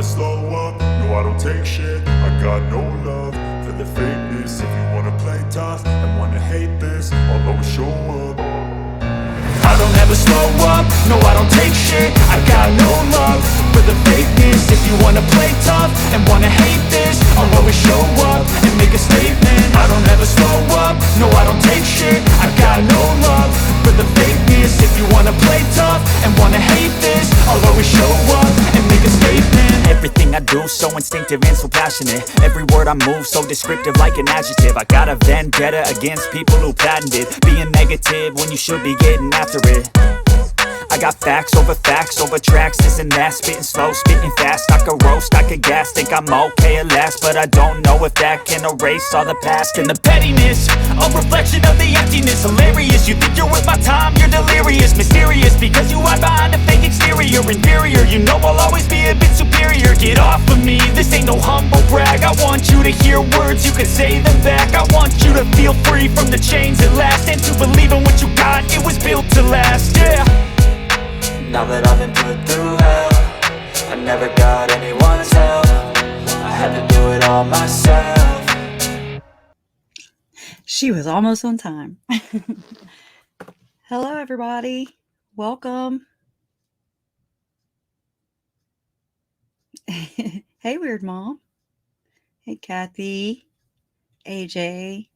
slow up, no I don't take shit. I got no love for the fakeness. If you wanna play tough and wanna hate this, I'll always show up. I don't ever slow up, no I don't take shit. I got no love for the fakeness. If you wanna play tough and wanna hate this, I'll always show up and make a statement. I don't ever slow up, no I don't take shit. I got no love for the fakeness. If you wanna play tough and wanna hate this, I'll always show up and make a statement. Everything I do so instinctive and so passionate. Every word I move so descriptive like an adjective. I got a vendetta against people who patented being negative when you should be getting after it. I got facts over tracks, this and that. Spitting slow, spitting fast, I could roast, I could gas. Think I'm okay at last, but I don't know if that can erase all the past. And the pettiness, a reflection of the emptiness. Hilarious, you think you're worth my time, you're delirious. Mysterious, because you hide behind a fake exterior. Inferior, you know I'll always be a bit superior. Get off of me, this ain't no humble brag. I want you to hear words, you can say them back. I want you to feel free from the chains at last, and to believe in what you got, it was built to last, yeah. Now that I've been put through hell, I never got anyone's help. I had to do it all myself. She was almost on time. Hello, everybody. Welcome. Hey, Weird Mom. Hey, Kathy, AJ,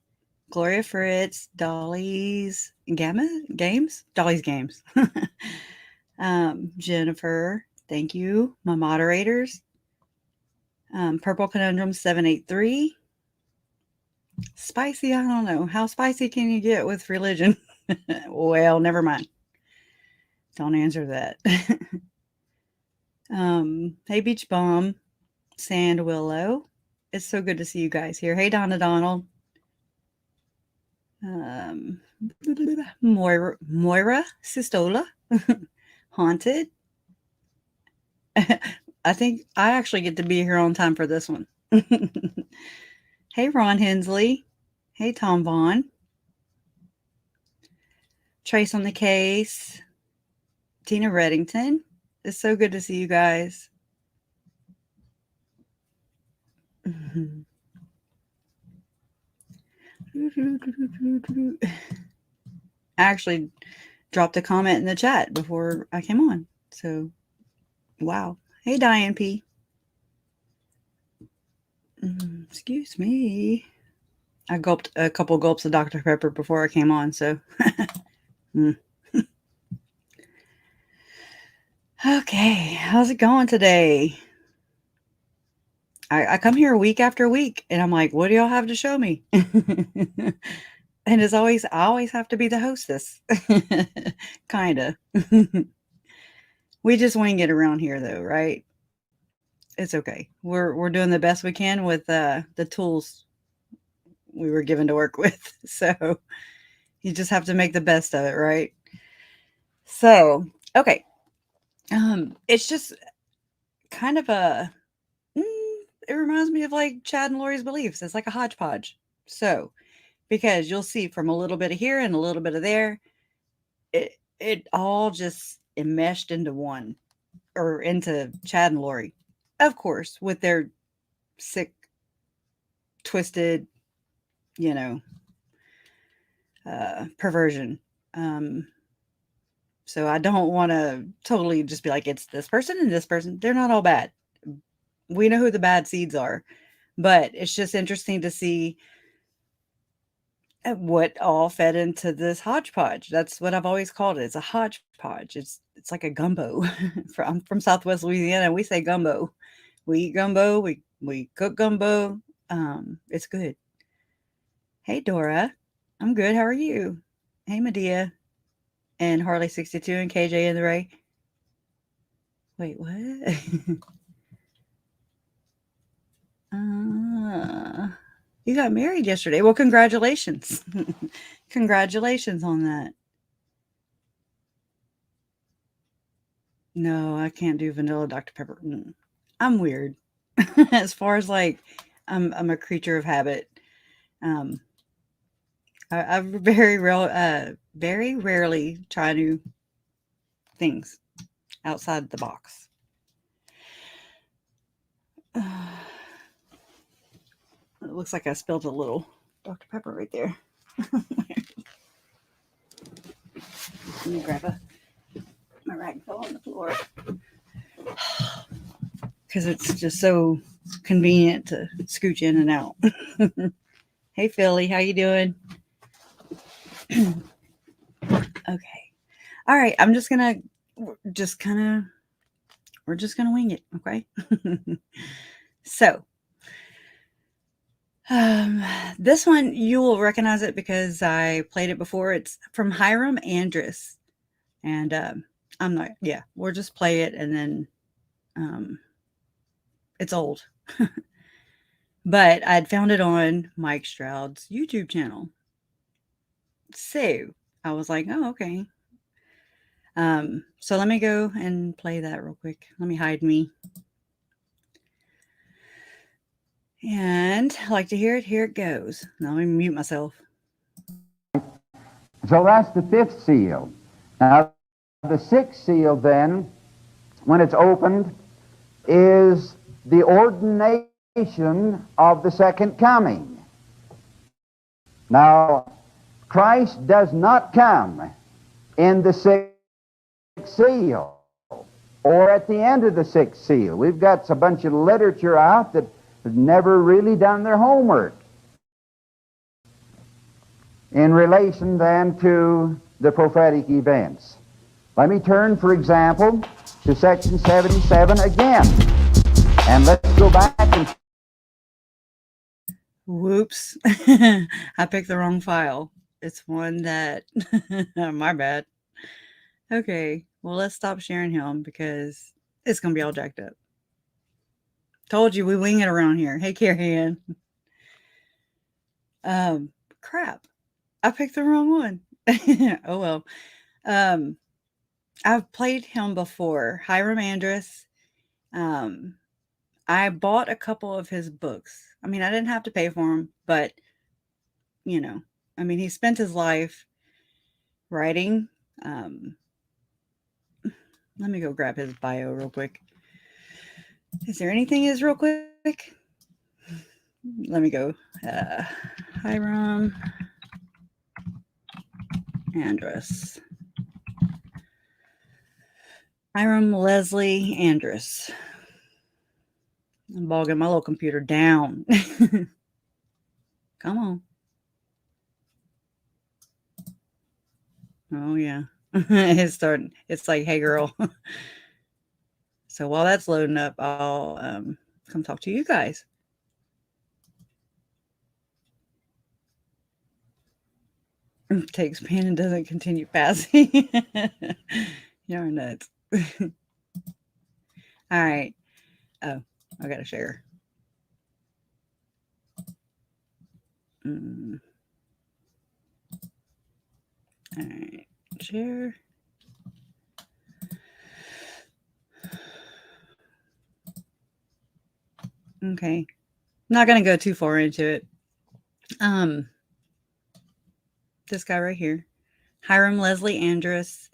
Gloria Fritz, Dolly's Games. Jennifer, thank you. My moderators, Purple Conundrum 783. Spicy, I don't know. How spicy can you get with religion? Well, never mind. Don't answer that. Hey, Beach Bum, Sand Willow. It's so good to see you guys here. Hey, Donna Donald. Moira Sistola. Haunted. I think I actually get to be here on time for this one. Hey, Ron Hensley. Hey, Tom Vaughn. Trace on the Case. Tina Reddington. It's so good to see you guys. I actually dropped a comment in the chat before I came on. So, wow. Hey, Diane P. Excuse me. I gulped a couple gulps of Dr. Pepper before I came on, so. Okay, how's it going today? I come here week after week, and I'm like, what do y'all have to show me? And as always, I always have to be the hostess. Kind of. We just wing it around here, though, right? It's okay. We're doing the best we can with the tools we were given to work with. So you just have to make the best of it, right? So, okay. It's just kind of it reminds me of like Chad and Lori's beliefs. It's like a hodgepodge. So, because you'll see from a little bit of here and a little bit of there, it all just enmeshed into one, or into Chad and Lori, of course, with their sick, twisted, perversion. So I don't want to totally just be like, it's this person and this person. They're not all bad. We know who the bad seeds are, but it's just interesting to see what all fed into this hodgepodge. That's what I've always called it. It's a hodgepodge. It's like a gumbo. I'm from Southwest Louisiana. We say gumbo. We eat gumbo. We cook gumbo. It's good. Hey, Dora. I'm good. How are you? Hey, Medea. And Harley 62 and KJ and the Ray. Wait, what? You got married yesterday. Well, congratulations. Congratulations on that. No, I can't do vanilla Dr. Pepper. I'm weird. As far as like, I'm a creature of habit. I very rarely try new things outside the box. looks like I spilled a little Dr. Pepper right there. Let me grab my rag fell on the floor because it's just so convenient to scooch in and out. Hey Philly, how you doing? Okay. All right, I'm just gonna we're just gonna wing it, okay? So this one you will recognize it because I played it before. It's from Hiram Andrus, and I'm not. Yeah, we'll just play it, and then it's old, but I'd found it on Mike Stroud's YouTube channel, so I was like, oh, okay. So let me go and play that real quick. Let me hide me. And I like to hear it. Here it goes. Now let me mute myself. So that's the fifth seal. Now, the sixth seal then, when it's opened, is the ordination of the second coming. Now, Christ does not come in the sixth seal or at the end of the sixth seal. We've got a bunch of literature out that have never really done their homework in relation then to the prophetic events. Let me turn, for example, to section 77 again, and let's go back and... Whoops. I picked the wrong file. It's one that... my bad. Okay, well, let's stop sharing him because it's going to be all jacked up. Told you we wing it around here. Hey, Carrie Ann. Crap. I picked the wrong one. Oh, well. I've played him before. Hiram Andrus. I bought a couple of his books. I mean, I didn't have to pay for them, but, you know, I mean, he spent his life writing. Let me go grab his bio real quick. Is there anything is real quick? Let me go. Hiram Andrus. Hiram Leslie Andrus. I'm bogging my little computer down. Come on. Oh, yeah. It's starting. It's like, hey, girl. So while that's loading up, I'll come talk to you guys. Takes pen and doesn't continue passing. You're nuts. All right. Oh, I got to share. All right. Share. Okay. Not going to go too far into it. This guy right here, Hiram Leslie Andrus,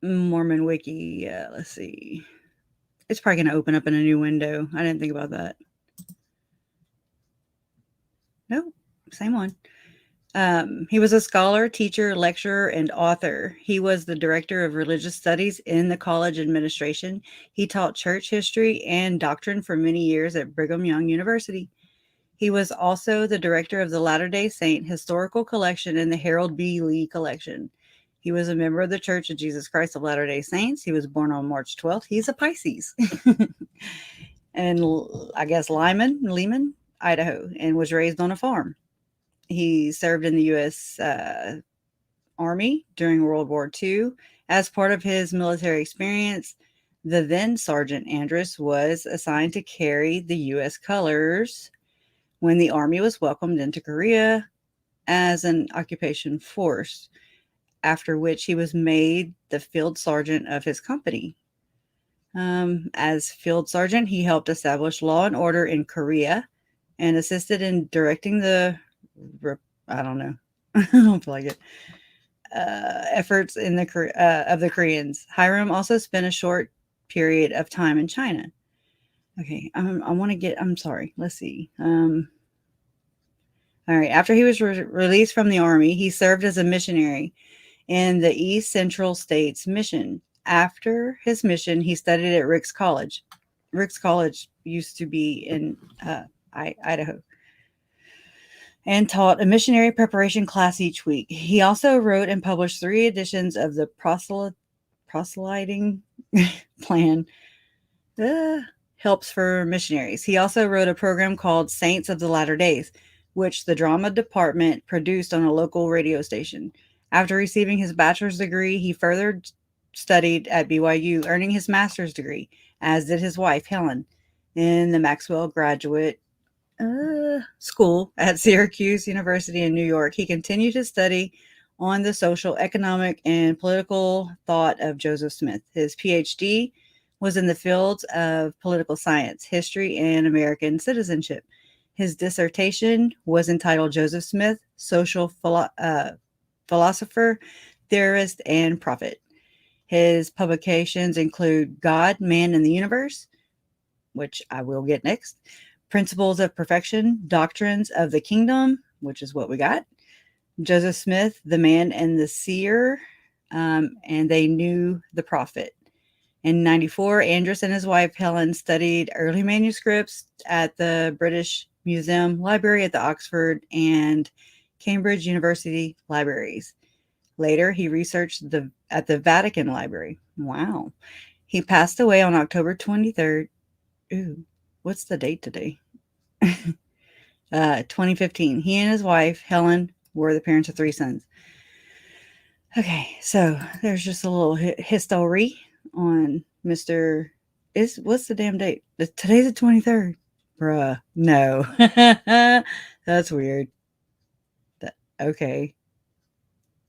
Mormon Wiki. Let's see. It's probably going to open up in a new window. I didn't think about that. Nope, same one. He was a scholar, teacher, lecturer, and author. He was the director of religious studies in the college administration. He taught church history and doctrine for many years at Brigham Young University. He was also the director of the Latter-day Saint Historical Collection and the Harold B. Lee Collection. He was a member of the Church of Jesus Christ of Latter-day Saints. He was born on March 12th. He's a Pisces. And I guess Lehman, Idaho, and was raised on a farm. He served in the U.S. Army during World War II. As part of his military experience, the then Sergeant Andrus was assigned to carry the U.S. colors when the Army was welcomed into Korea as an occupation force, after which he was made the field sergeant of his company. As field sergeant, he helped establish law and order in Korea and assisted in directing the, I don't know, I don't feel like it, efforts in of the Koreans. Hiram also spent a short period of time in China. Okay, I want to get. I'm sorry. Let's see. All right. After he was released from the army, he served as a missionary in the East Central States Mission. After his mission, he studied at Ricks College. Ricks College used to be in Idaho, and taught a missionary preparation class each week. He also wrote and published 3 editions of the proselyting plan, helps for missionaries. He also wrote a program called Saints of the Latter Days, which the drama department produced on a local radio station. After receiving his bachelor's degree, he further studied at BYU, earning his master's degree, as did his wife, Helen, in the Maxwell Graduate School at Syracuse University in New York. He continued to study on the social, economic, and political thought of Joseph Smith. His PhD was in the fields of political science, history, and American citizenship. His dissertation was entitled Joseph Smith, Social Philosopher, Theorist, and Prophet. His publications include God, Man, and the Universe, which I will get next, Principles of Perfection, Doctrines of the Kingdom, which is what we got, Joseph Smith, The Man and the Seer, and They Knew the Prophet. In 94, Andrus and his wife Helen studied early manuscripts at the British Museum Library at the Oxford and Cambridge University libraries. Later, he researched at the Vatican Library. Wow. He passed away on October 23rd. Ooh, what's the date today? 2015. He and his wife, Helen, were the parents of 3 sons. Okay, so there's just a little history on Mr. What's the damn date? Today's the 23rd. Bruh, no. That's weird. Okay.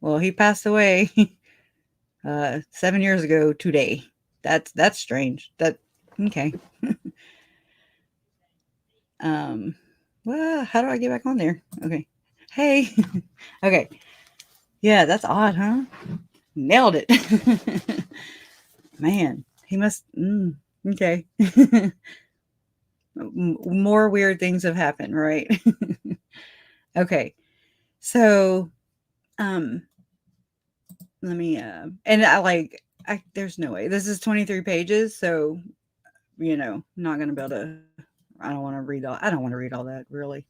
Well, he passed away 7 years ago today. That's strange. Okay. Well, how do I get back on there? Okay. Hey. Okay. Yeah, that's odd, huh? Nailed it. Man, he must. Okay. More weird things have happened, right? Okay. So, let me, and there's no way. This is 23 pages, so, not going to be able to, I don't want to read all that, really.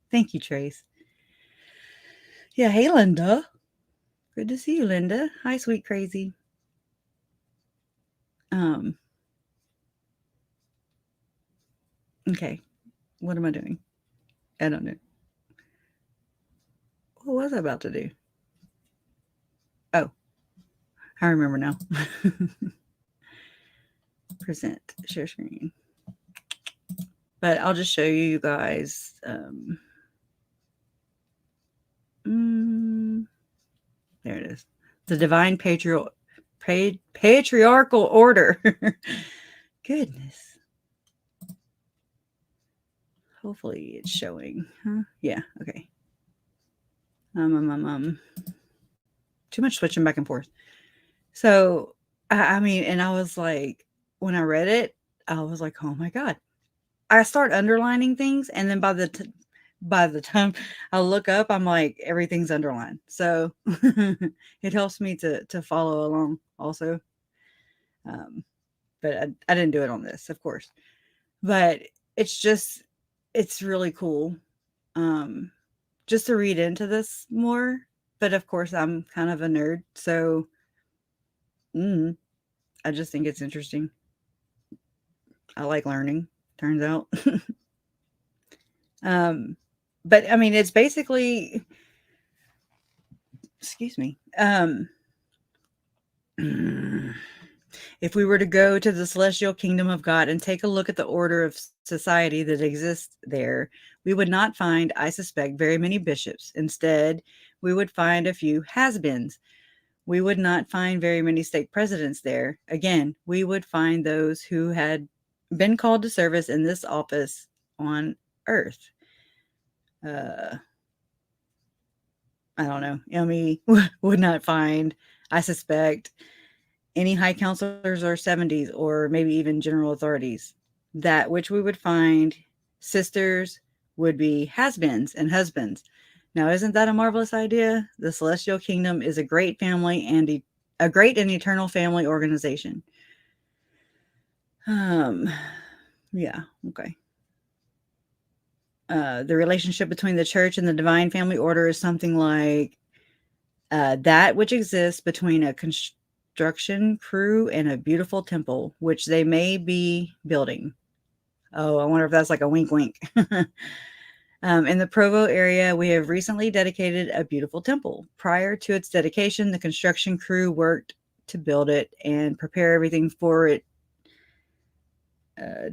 Thank you, Trace. Yeah, hey, Linda. Good to see you, Linda. Hi, sweet crazy. Okay. What am I doing? I don't know. What was I about to do? Oh, I remember now. Present, share screen. But I'll just show you guys. There it is. The Divine Patriarchal Order. Goodness. Hopefully it's showing. Huh? Yeah, okay. Too much switching back and forth. So, I mean, and I was like, when I read it, I was like, oh my God. I start underlining things, and then by the time I look up, I'm like, everything's underlined. So it helps me to follow along also. But I didn't do it on this, of course. But it's really cool just to read into this more. But of course, I'm kind of a nerd, so I just think it's interesting. I like learning, turns out. But I mean, it's basically, excuse me. If we were to go to the celestial kingdom of God and take a look at the order of society that exists there, we would not find, I suspect, very many bishops. Instead, we would find a few has-beens. We would not find very many stake presidents there. Again, we would find those who had been called to service in this office on earth. I don't know. Emmy would not find, I suspect, any high counselors or 70s or maybe even general authorities. that which we would find sisters would be has-beens and husbands. Now, isn't that a marvelous idea? The celestial kingdom is a great family and a great and eternal family organization. Yeah, okay. The relationship between the church and the divine family order is something like that which exists between a construction crew and a beautiful temple, which they may be building. Oh, I wonder if that's like a wink, wink. In the Provo area, we have recently dedicated a beautiful temple. Prior to its dedication, the construction crew worked to build it and prepare everything for it.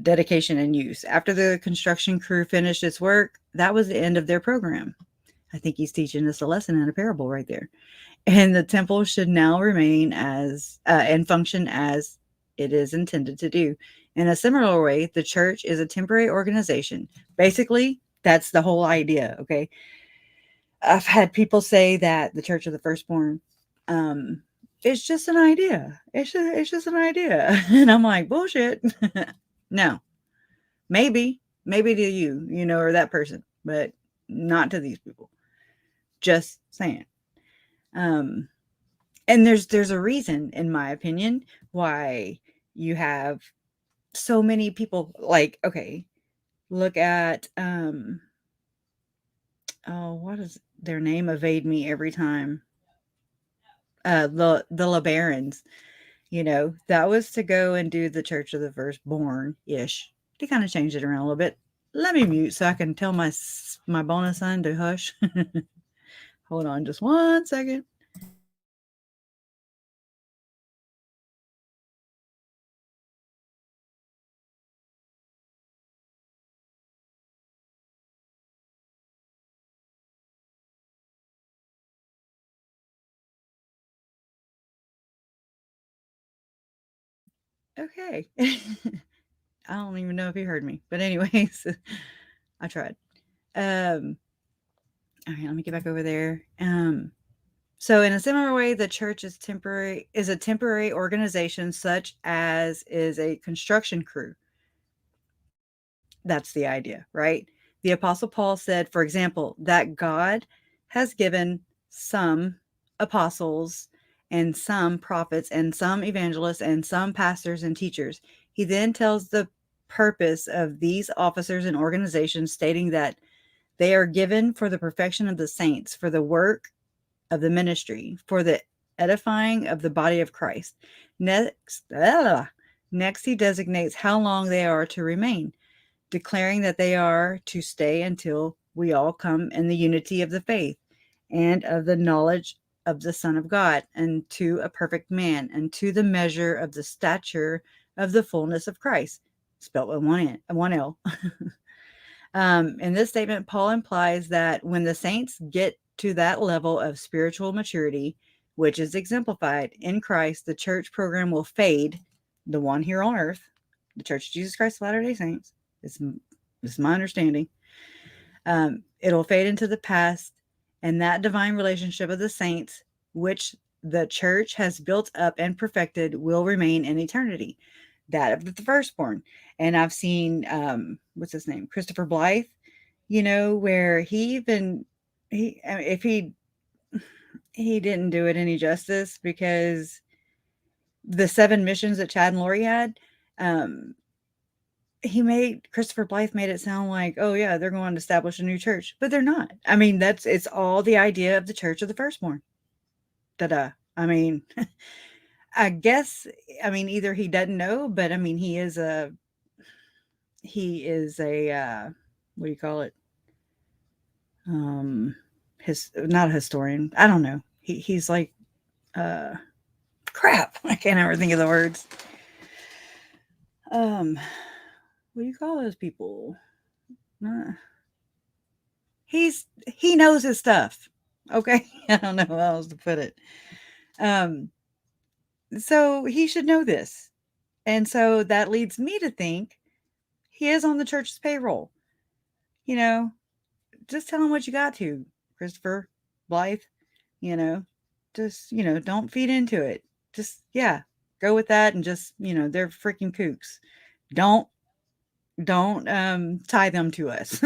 Dedication and use. After the construction crew finished its work, that was the end of their program. I think he's teaching us a lesson in a parable right there. And the temple should now remain as and function as it is intended to do. In a similar way, the church is a temporary organization. Basically, that's the whole idea. Okay. I've had people say that the Church of the Firstborn, it's just an idea. It's just an idea. And I'm like, bullshit. No, maybe to you, or that person, but not to these people. Just saying. And there's a reason, in my opinion, why you have so many people. Like, okay, look at oh, what is their name? Evade me every time. The LeBarons. That was to go and do the Church of the Firstborn ish. They kind of changed it around a little bit. Let me mute so I can tell my bonus son to hush. Hold on just 1 second. Okay. I don't even know if he heard me, but anyways, I tried. All right, let me get back over there. So in a similar way, the church is a temporary organization, such as is a construction crew. That's the idea, right? The Apostle Paul said, for example, that God has given some apostles and some prophets and some evangelists and some pastors and teachers. He then tells the purpose of these officers and organizations, stating that they are given for the perfection of the saints, for the work of the ministry, for the edifying of the body of Christ. Next, he designates how long they are to remain, declaring that they are to stay until we all come in the unity of the faith and of the knowledge of the Son of God, and to a perfect man, and to the measure of the stature of the fullness of Christ, spelled with one L. In this statement, Paul implies that when the saints get to that level of spiritual maturity, which is exemplified in Christ, the church program will fade, the one here on earth, the Church of Jesus Christ of Latter-day Saints. This is my understanding. It'll fade into the past, and that divine relationship of the saints, which the church has built up and perfected, will remain in eternity. That of the firstborn. And I've seen, what's his name? Christopher Blythe, where if he didn't do it any justice, because the 7 missions that Chad and Lori had, Christopher Blythe made it sound like, oh yeah, they're going to establish a new church, but they're not. I mean, it's all the idea of the Church of the Firstborn. Da-da. I mean, I guess, either he doesn't know, but he is a what do you call it? Not a historian. I don't know. He's like, crap. I can't ever think of the words. What do you call those people? He knows his stuff. Okay. I don't know how else to put it. So he should know this. And so that leads me to think he is on the church's payroll. Just tell him what you got to, Christopher Blythe. Just, don't feed into it. Just, yeah, go with that, and just, they're freaking kooks. Don't Don't tie them to us.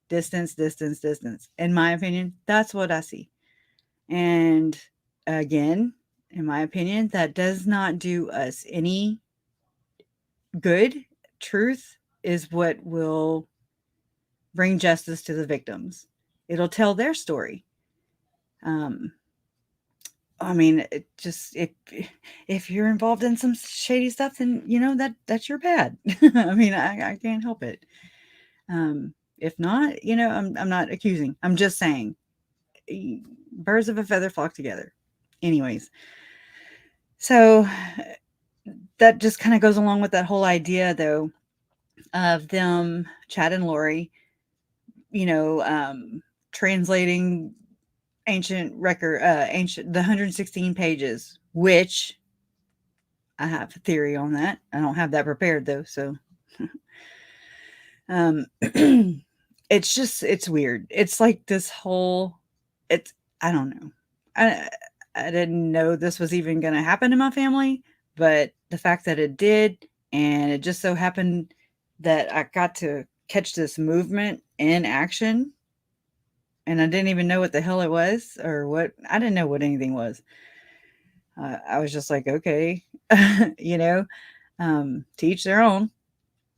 Distance, distance, distance. In my opinion, that's what I see. And again, in my opinion, that does not do us any good. Truth is what will bring justice to the victims. It'll tell their story. Um, I mean, it just if you're involved in some shady stuff, then that's your bad. I mean, I can't help it. If not, I'm not accusing. I'm just saying, birds of a feather flock together. Anyways, so that just kind of goes along with that whole idea, though, of them, Chad and Lori, translating ancient the 116 pages, which I have a theory on that. I don't have that prepared though, so it's weird. It's like this whole it's I don't know. I didn't know this was even going to happen in my family, but the fact that it did, and it just so happened that I got to catch this movement in action, and I didn't even know what the hell it was, or what. I didn't know what anything was. I was just like, okay, you know, to each their own.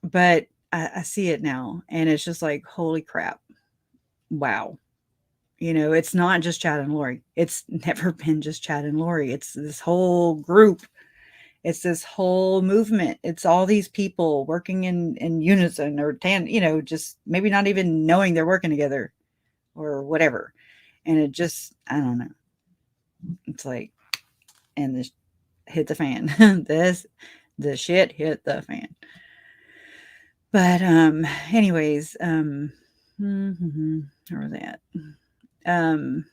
But I see it now, and it's just like, holy crap. Wow. It's not just Chad and Lori. It's never been just Chad and Lori. It's this whole group. It's this whole movement. It's all these people working in unison, or just maybe not even knowing they're working together or whatever. And it just, I don't know. It's like, and this hit the fan. The shit hit the fan. But anyways, where was that? In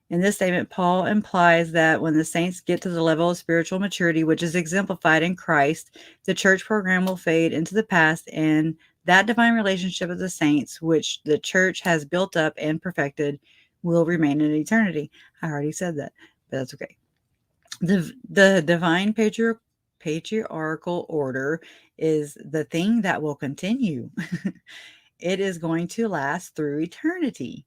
this statement, Paul implies that when the saints get to the level of spiritual maturity, which is exemplified in Christ, the church program will fade into the past, and that divine relationship of the saints, which the church has built up and perfected, will remain in eternity. I already said that, but that's okay. The divine patriarchal order is the thing that will continue. It is going to last through eternity.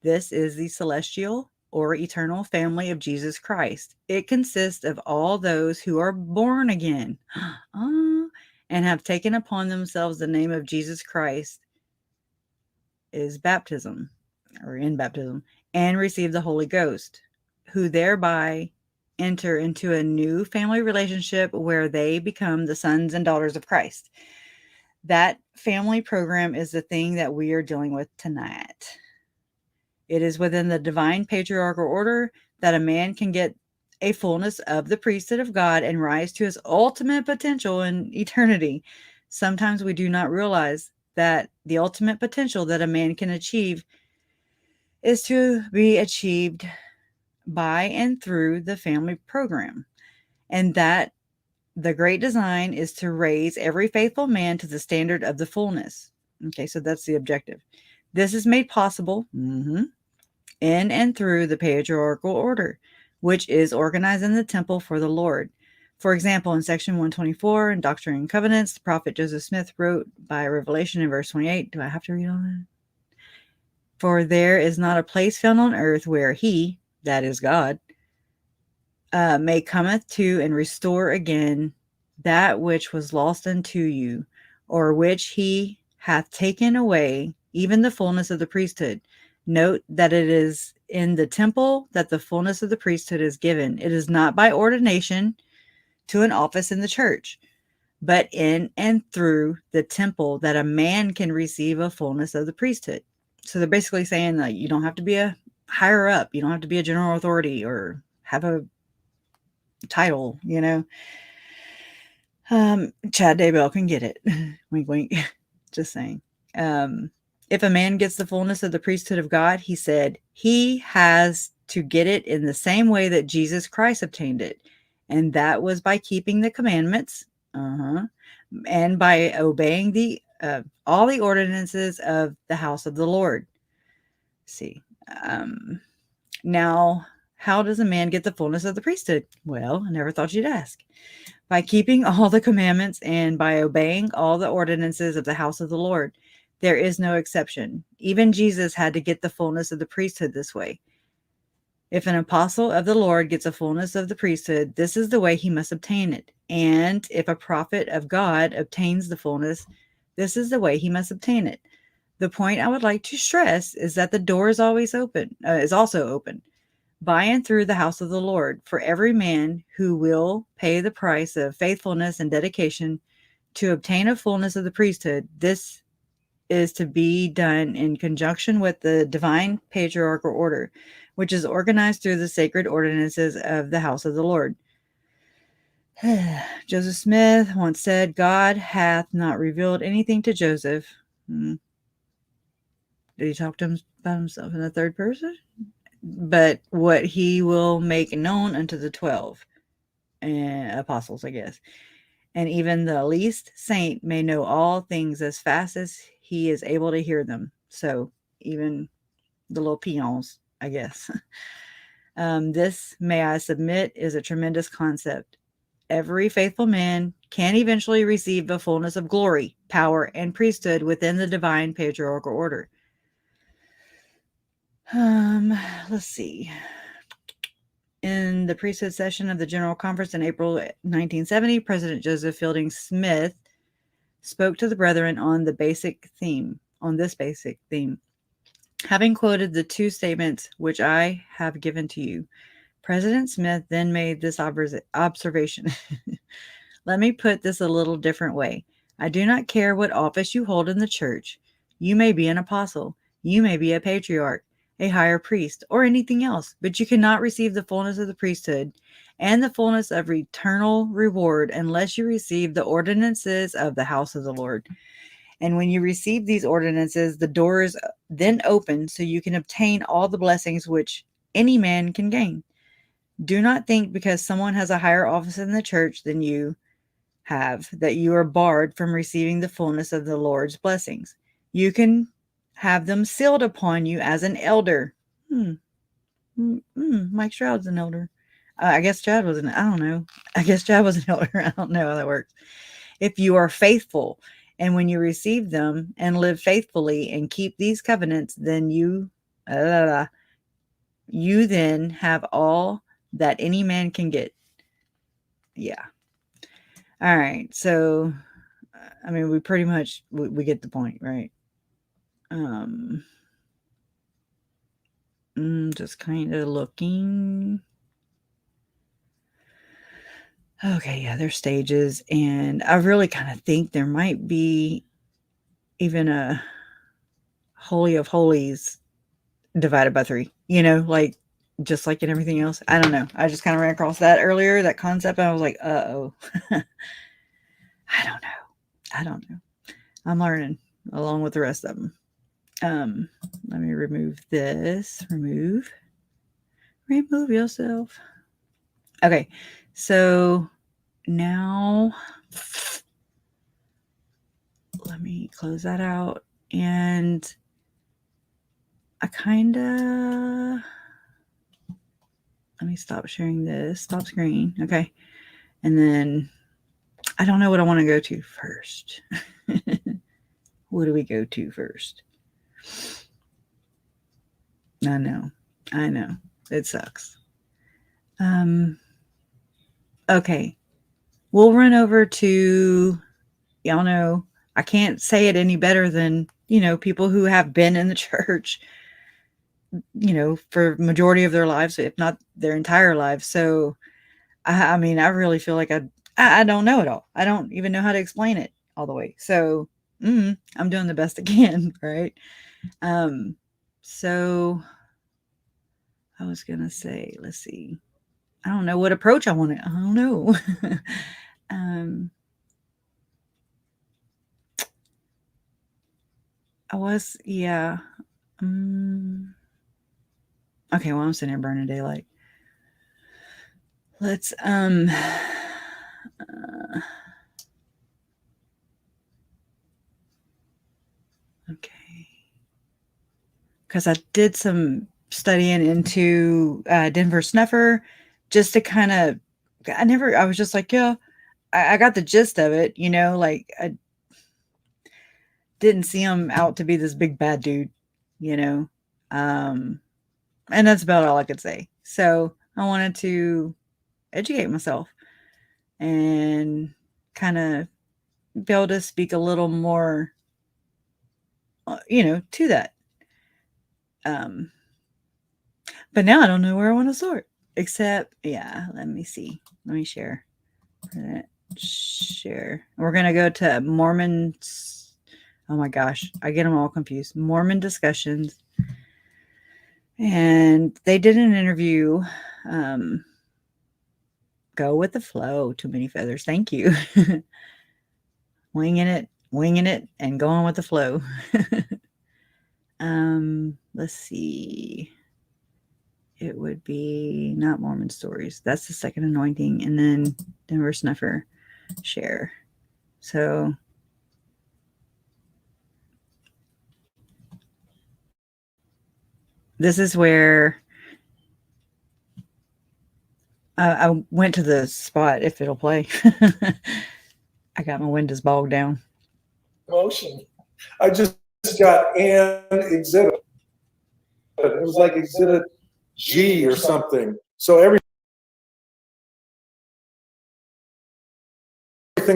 This is the celestial or eternal family of Jesus Christ. It consists of all those who are born again and have taken upon themselves the name of Jesus Christ is baptism, or in baptism, and receive the Holy Ghost, who thereby enter into a new family relationship where they become the sons and daughters of Christ. That family program is the thing that we are dealing with tonight. It is within the divine patriarchal order that a man can get a fullness of the priesthood of God and rise to his ultimate potential in eternity. Sometimes we do not realize that the ultimate potential that a man can achieve is to be achieved by and through the family program, and that the great design is to raise every faithful man to the standard of the fullness. Okay, so that's the objective. This is made possible in and through the patriarchal order, which is organized in the temple for the Lord. For example, in section 124 in Doctrine and Covenants, the prophet Joseph Smith wrote by revelation in verse 28. Do I have to read all that? For there is not a place found on earth where he, that is God, may cometh to and restore again that which was lost unto you, or which he hath taken away, even the fullness of the priesthood. Note that it is in the temple that the fullness of the priesthood is given. It is not by ordination to an office in the church, but in and through the temple that a man can receive a fullness of the priesthood. So they're basically saying that you don't have to be a higher up. You don't have to be a general authority or have a title, Chad Daybell can get it. Wink, wink. Just saying. If a man gets the fullness of the priesthood of God, he said, he has to get it in the same way that Jesus Christ obtained it. And that was by keeping the commandments, and by obeying all the ordinances of the house of the Lord. See, now, how does a man get the fullness of the priesthood? Well, I never thought you'd ask. by keeping all the commandments and by obeying all the ordinances of the house of the Lord. There is no exception. Even Jesus had to get the fullness of the priesthood this way. If an apostle of the Lord gets a fullness of the priesthood, this is the way he must obtain it. And if a prophet of God obtains the fullness, this is the way he must obtain it. The point I would like to stress is that the door is always open, is also open by and through the house of the Lord for every man who will pay the price of faithfulness and dedication to obtain a fullness of the priesthood. This is to be done in conjunction with the divine patriarchal order, which is organized through the sacred ordinances of the house of the Lord. Joseph Smith once said, God hath not revealed anything to Joseph. Did he talk to him about himself in the third person? But what he will make known unto the 12 apostles, I guess. And even the least saint may know all things as fast as he is able to hear them. So even the little peons, I guess. This, may I submit, is a tremendous concept. Every faithful man can eventually receive the fullness of glory, power, and priesthood within the divine patriarchal order. Let's see. In the priesthood session of the General Conference in April 1970, President Joseph Fielding Smith spoke to the brethren on this basic theme. Having quoted the two statements which I have given to you, President Smith then made this observation. Let me put this a little different way. I do not care what office you hold in the church. You may be an apostle. You may be a patriarch, a higher priest, or anything else, but you cannot receive the fullness of the priesthood and the fullness of eternal reward unless you receive the ordinances of the house of the Lord. And when you receive these ordinances, the doors then open so you can obtain all the blessings which any man can gain. Do not think because someone has a higher office in the church than you have that you are barred from receiving the fullness of the Lord's blessings. You can have them sealed upon you as an elder. Mike Stroud's an elder. I guess Chad was I don't know. I guess Chad was an elder. I don't know how that works. If you are faithful, and when you receive them and live faithfully and keep these covenants, then you then have all that any man can get. Yeah. All right. So, I mean, we pretty much, we get the point, right? Just kind of looking. Okay, yeah, there's stages, and I really kind of think there might be even a Holy of Holies divided by 3, like just like in everything else. I don't know. I just kind of ran across that earlier, that concept, and I was like, uh-oh. I don't know. I'm learning along with the rest of them. Let me remove this. Remove yourself. Okay, so now let me close that out, and I kind of, let me stop sharing this, stop screen. Okay, and then I don't know what I want to go to first. What do we go to first? I know. It sucks. Okay. We'll run over to, y'all know, I can't say it any better than, people who have been in the church, for majority of their lives, if not their entire lives. So, I mean, I really feel like I don't know it all. I don't even know how to explain it all the way. So, I'm doing the best I can, right? So I was going to say, let's see. I don't know what approach I want to, I don't know. Yeah. Okay, well, I'm sitting here burning daylight. Let's, okay. Because I did some studying into Denver Snuffer just to kind of, I was just like, yeah, I got the gist of it, you know, like I didn't see him out to be this big bad dude, you know. And that's about all I could say. So I wanted to educate myself and kind of be able to speak a little more, you know, to that. But now I don't know where I want to start. Except, yeah, let me see. Let me share. Share. We're going to go to Mormons. Oh my gosh, I get them all confused. Mormon discussions. And they did an interview. Go with the flow. Too many feathers. Thank you. winging it, and going with the flow. Let's see. It would be not Mormon stories. That's the second anointing, and then Denver Snuffer share. So this is where I went to the spot if it'll play. I got my windows bogged down. Motion. I just got an exhibit. It was like exhibit G or something. So everything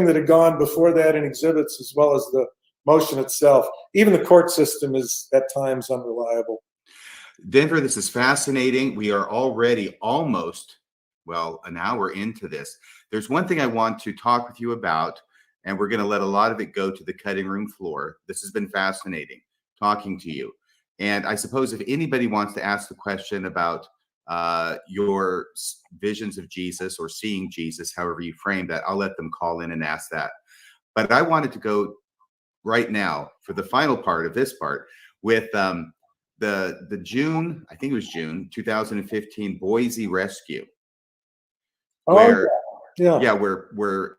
that had gone before that in exhibits, as well as the motion itself, even the court system is at times unreliable. Denver, this is fascinating. We are already almost, well, an hour into this. There's one thing I want to talk with you about, and we're going to let a lot of it go to the cutting room floor. This has been fascinating talking to you. And I suppose if anybody wants to ask the question about your visions of Jesus or seeing Jesus, however you frame that, I'll let them call in and ask that. But I wanted to go right now for the final part of this part with the June, I think it was June 2015 Boise rescue. Where, yeah, where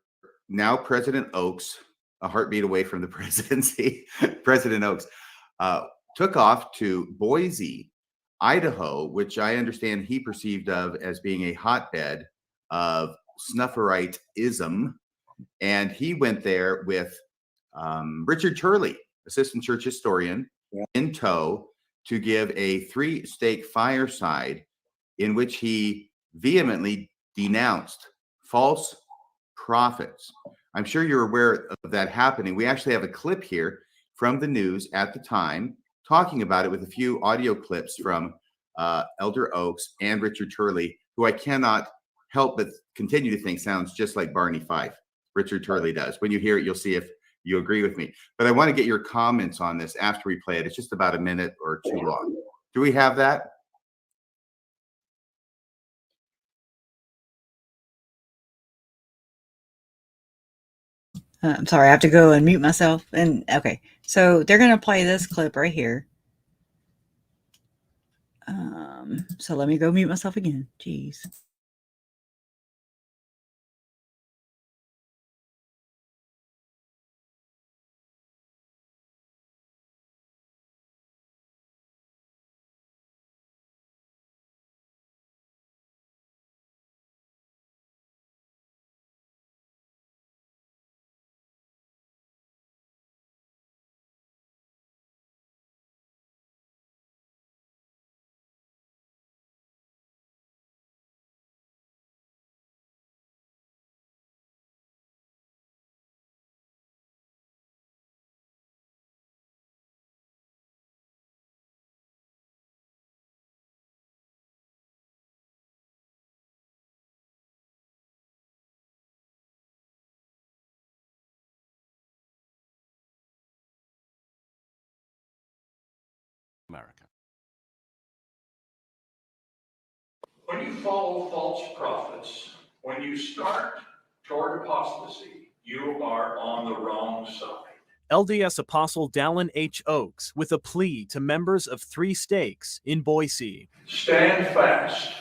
now President Oaks, a heartbeat away from the presidency, President Oaks, took off to Boise, Idaho, which I understand he perceived of as being a hotbed of Snufferitism. And he went there with Richard Turley, assistant church historian, in tow to give a 3-stake fireside in which he vehemently denounced false prophets. I'm sure you're aware of that happening. We actually have a clip here from the news at the time talking about it with a few audio clips from Elder Oaks and Richard Turley, who I cannot help but continue to think sounds just like Barney Fife. Richard Turley does. When you hear it, you'll see if you agree with me. But I want to get your comments on this after we play it. It's just about a minute or two long. Do we have that? I'm sorry, I have to go and mute myself. And okay, so they're going to play this clip right here. So let me go mute myself again. Jeez. America. When you follow false prophets, when you start toward apostasy, you are on the wrong side. LDS Apostle Dallin H. Oaks with a plea to members of 3 stakes in Boise. Stand fast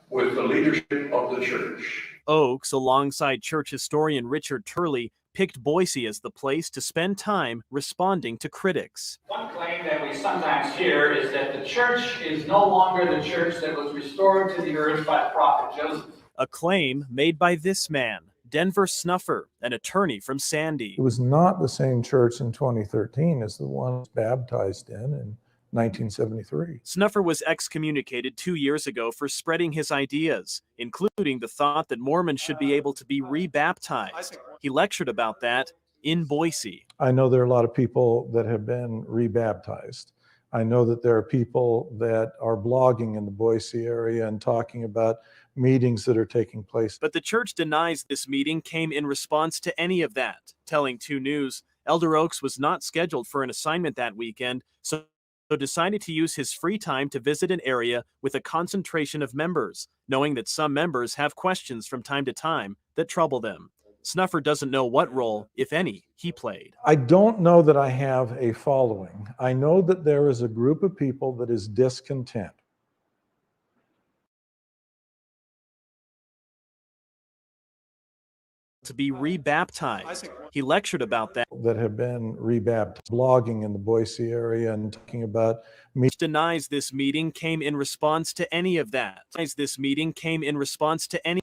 with the leadership of the church. Oaks, alongside church historian Richard Turley, picked Boise as the place to spend time responding to critics. One claim that we sometimes hear is that the church is no longer the church that was restored to the earth by the prophet Joseph. A claim made by this man, Denver Snuffer, an attorney from Sandy. It was not the same church in 2013 as the one I was baptized in 1973. Snuffer was excommunicated 2 years ago for spreading his ideas, including the thought that Mormons should be able to be rebaptized. He lectured about that in Boise. I know there are a lot of people that have been rebaptized. I know that there are people that are blogging in the Boise area and talking about meetings that are taking place. But the church denies this meeting came in response to any of that, telling 2 News Elder Oaks was not scheduled for an assignment that weekend, so decided to use his free time to visit an area with a concentration of members, knowing that some members have questions from time to time that trouble them. Snuffer doesn't know what role, if any, he played. I don't know that I have a following. I know that there is a group of people that is discontent. To be rebaptized. He lectured about that. That have been rebaptized, blogging in the Boise area and talking about denies this meeting came in response to any of that. This meeting came in response to any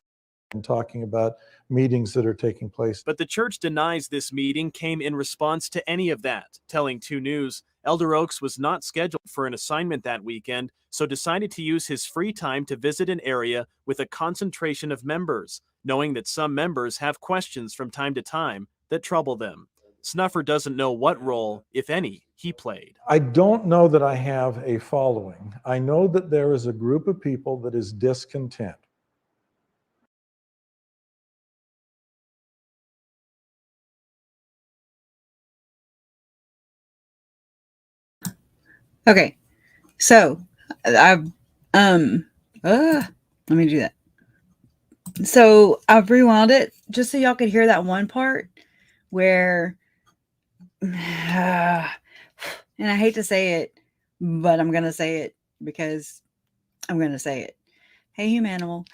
and talking about meetings that are taking place. But the church denies this meeting came in response to any of that, telling 2 News Elder Oaks was not scheduled for an assignment that weekend, so decided to use his free time to visit an area with a concentration of members, knowing that some members have questions from time to time that trouble them. Snuffer doesn't know what role, if any, he played. I don't know that I have a following. I know that there is a group of people that is discontent. Okay, so I've let me do that. So I've rewound it just so y'all could hear that one part where, and I hate to say it, but I'm gonna say it because I'm gonna say it. Hey, humanimal,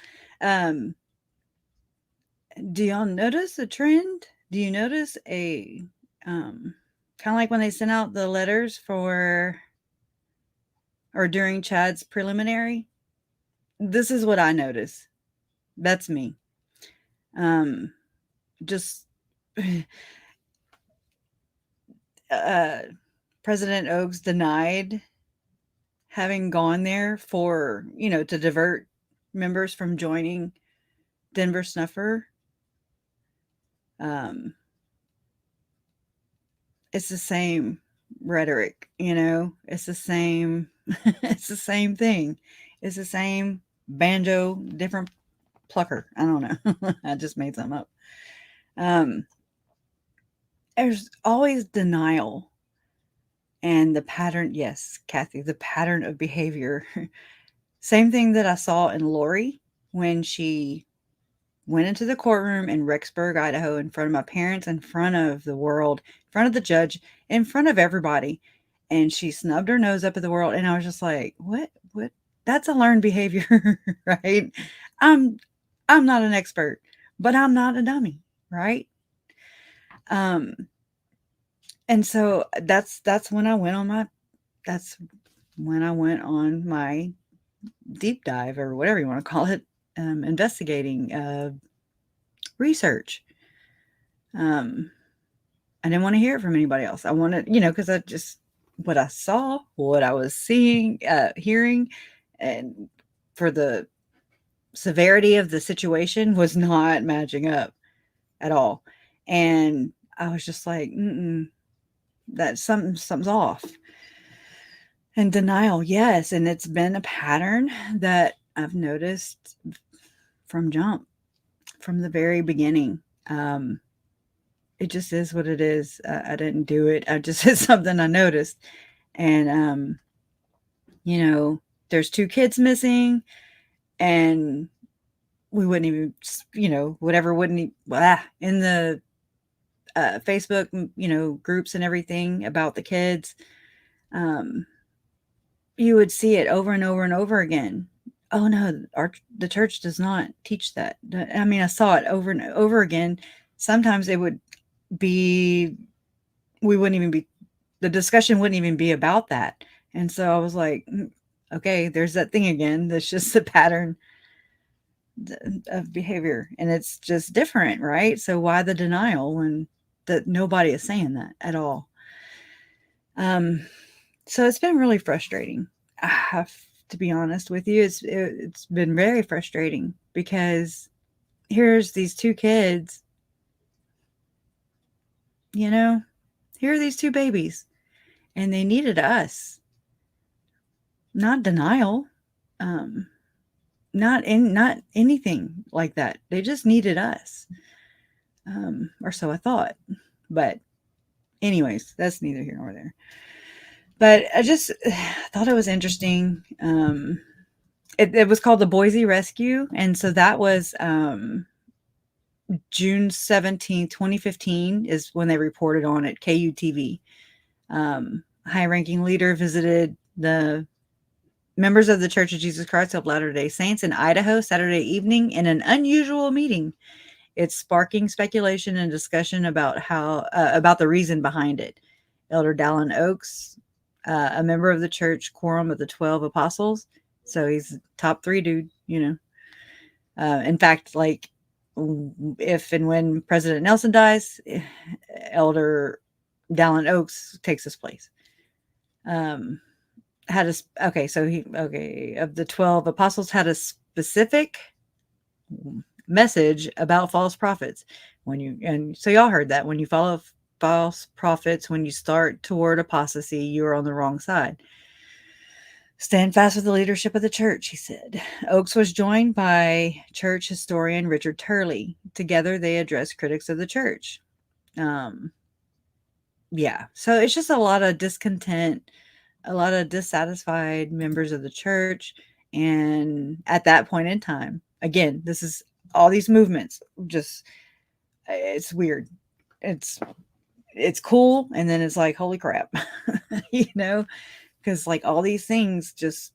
do y'all notice a trend? Do you notice a kind of like when they sent out the letters for or during Chad's preliminary? This is what I notice. That's me. Just President Oaks denied having gone there for, to divert members from joining Denver Snuffer. It's the same rhetoric, it's the same it's the same thing. It's the same banjo, different plucker. I don't know. I just made something up. There's always denial and the pattern. Yes, Kathy, the pattern of behavior. Same thing that I saw in Lori when she went into the courtroom in Rexburg, Idaho, in front of my parents, in front of the world, in front of the judge, in front of everybody. And she snubbed her nose up at the world. And I was just like, what? That's a learned behavior, right? I'm not an expert, but I'm not a dummy, right? And so that's when I went on my deep dive, or whatever you want to call it, investigating research. I didn't want to hear it from anybody else. I wanted, because I just, what I saw, what I was seeing, hearing, and for the severity of the situation was not matching up at all. And I was just like, that something's off. And denial, yes. And it's been a pattern that I've noticed from the very beginning. It just is what it is. I didn't do it. I just did something I noticed. And, there's 2 kids missing, and we wouldn't even, whatever, in the Facebook, groups and everything about the kids, you would see it over and over and over again. Oh no, the church does not teach that. I mean, I saw it over and over again. Sometimes it would be, the discussion wouldn't even be about that. And so I was like, okay, there's that thing again. That's just a pattern of behavior, and it's just different, right? So why the denial when that nobody is saying that at all? So it's been really frustrating. I have to be honest with you. It's been very frustrating because here's these two kids, you know, here are these two babies, and they needed us, not denial, not anything like that. They just needed us, or so I thought. But anyways, that's neither here nor there. But I just thought it was interesting. It was called the Boise Rescue, and so that was June 17th, 2015 is when they reported on it, KUTV. High-ranking leader visited the members of the Church of Jesus Christ of Latter-day Saints in Idaho Saturday evening in an unusual meeting. It's sparking speculation and discussion about about the reason behind it. Elder Dallin Oaks, a member of the church quorum of the 12 apostles, so he's top 3 dude, you know. In fact, like if and when President Nelson dies, Elder Dallin Oaks takes his place. Had a okay, so of the 12 apostles had a specific message about false prophets. So y'all heard that when you follow false prophets, when you start toward apostasy, you are on the wrong side. Stand fast with the leadership of the church, he said. Oakes was joined by church historian Richard Turley. Together, they addressed critics of the church. Yeah, so it's just a lot of discontent, a lot of dissatisfied members of the church. And at that point in time, again, this is all these movements, just, it's weird. It's cool. And then it's like, holy crap, you know, because like all these things just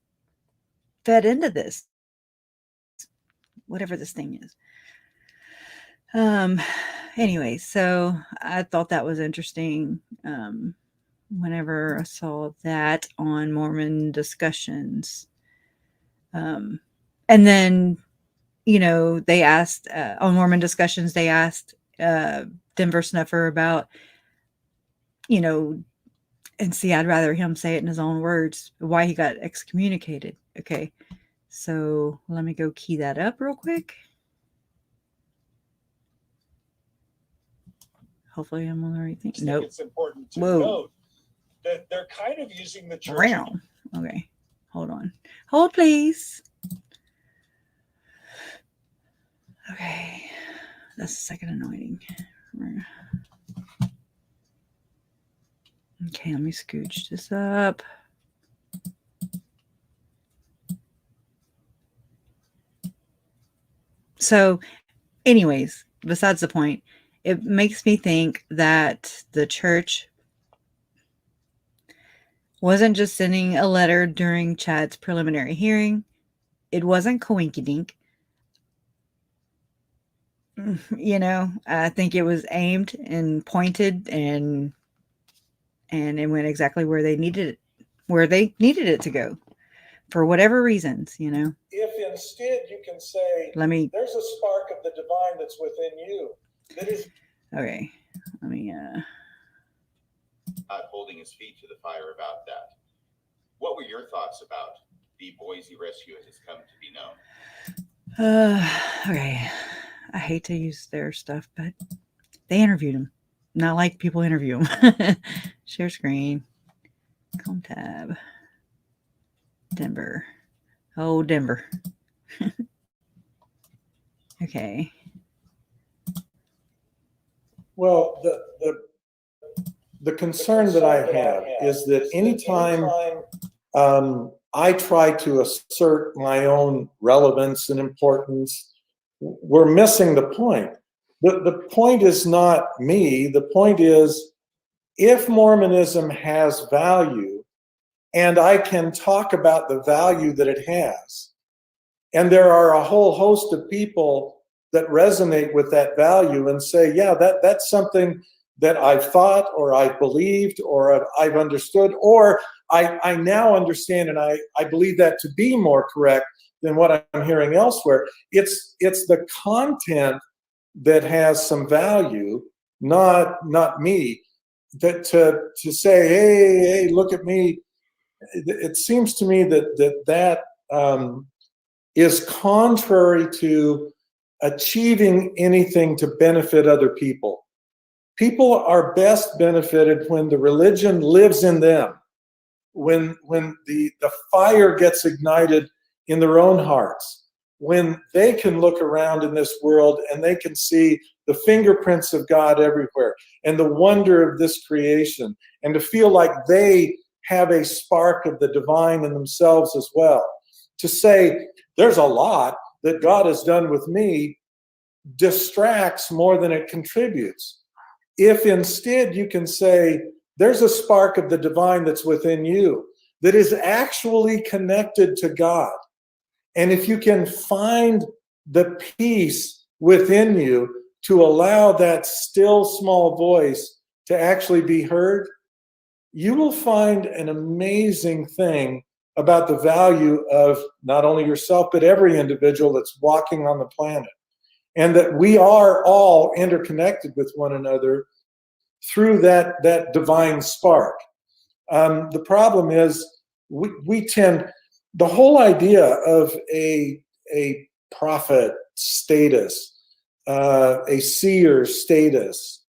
fed into this, whatever this thing is. Anyway, so I thought that was interesting. Whenever I saw that on Mormon discussions. And then, you know, they asked on Mormon discussions, they asked Denver Snuffer about, you know, and see, I'd rather him say it in his own words, why he got excommunicated. Okay. So let me go key that up real quick. Hopefully I'm on the right thing. Nope. It's important to note that they're kind of using the church. Okay. Hold on. Hold, please. Okay. That's the second anointing. Okay, let me scooch this up. So, anyways, besides the point, it makes me think that the church wasn't just sending a letter during Chad's preliminary hearing. It wasn't coinkydink. You know, I think it was aimed and pointed, and it went exactly where they needed it to go, for whatever reasons, you know. If instead you can say, there's a spark of the divine that's within you. That is okay. Let me holding his feet to the fire about that. What were your thoughts about the Boise Rescue as it's come to be known? Okay. I hate to use their stuff, but they interviewed him. Not like people interview him. Share screen. Com tab. Denver. Oh, Denver. Okay. Well, the concern that I have is that anytime I try to assert my own relevance and importance, we're missing the point. The point is not me. The point is, if Mormonism has value, and I can talk about the value that it has, and there are a whole host of people that resonate with that value and say, yeah, that's something that I've thought, or I've believed, or I've understood, or I now understand, and I believe that to be more correct, than what I'm hearing elsewhere. It's the content that has some value, not me. That to say, hey, look at me. It seems to me that is contrary to achieving anything to benefit other people. People are best benefited when the religion lives in them, when the fire gets ignited in their own hearts, when they can look around in this world and they can see the fingerprints of God everywhere and the wonder of this creation, and to feel like they have a spark of the divine in themselves as well. To say, there's a lot that God has done with me, distracts more than it contributes. If instead you can say, there's a spark of the divine that's within you that is actually connected to God. And if you can find the peace within you to allow that still small voice to actually be heard, you will find an amazing thing about the value of not only yourself, but every individual that's walking on the planet. And that we are all interconnected with one another through that divine spark. The problem is we tend, the whole idea of a prophet status, a seer status.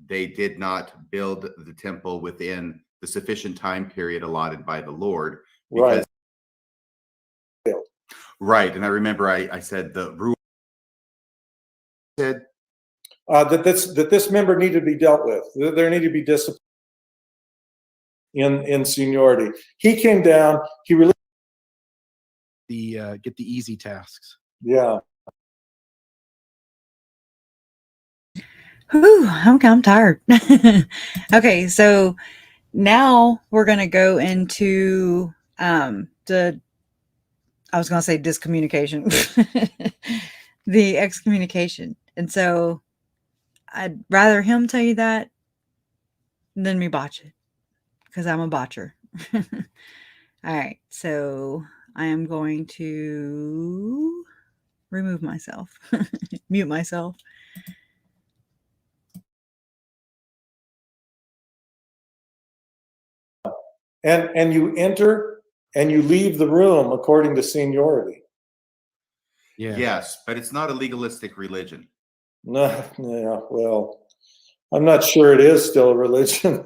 They did not build the temple within the sufficient time period allotted by the Lord. Because, right. And I remember I said the rule said that this member needed to be dealt with. There needed to be discipline in seniority. He came down. He released get the easy tasks. Yeah. Whew, I'm tired. Okay, so now we're going to go into I was going to say discommunication, the excommunication. And so I'd rather him tell you that than me botch it, because I'm a botcher. All right, so I am going to remove myself, mute myself. And you enter and you leave the room according to seniority. Yeah. Yes, but it's not a legalistic religion. No, yeah, well, I'm not sure it is still a religion.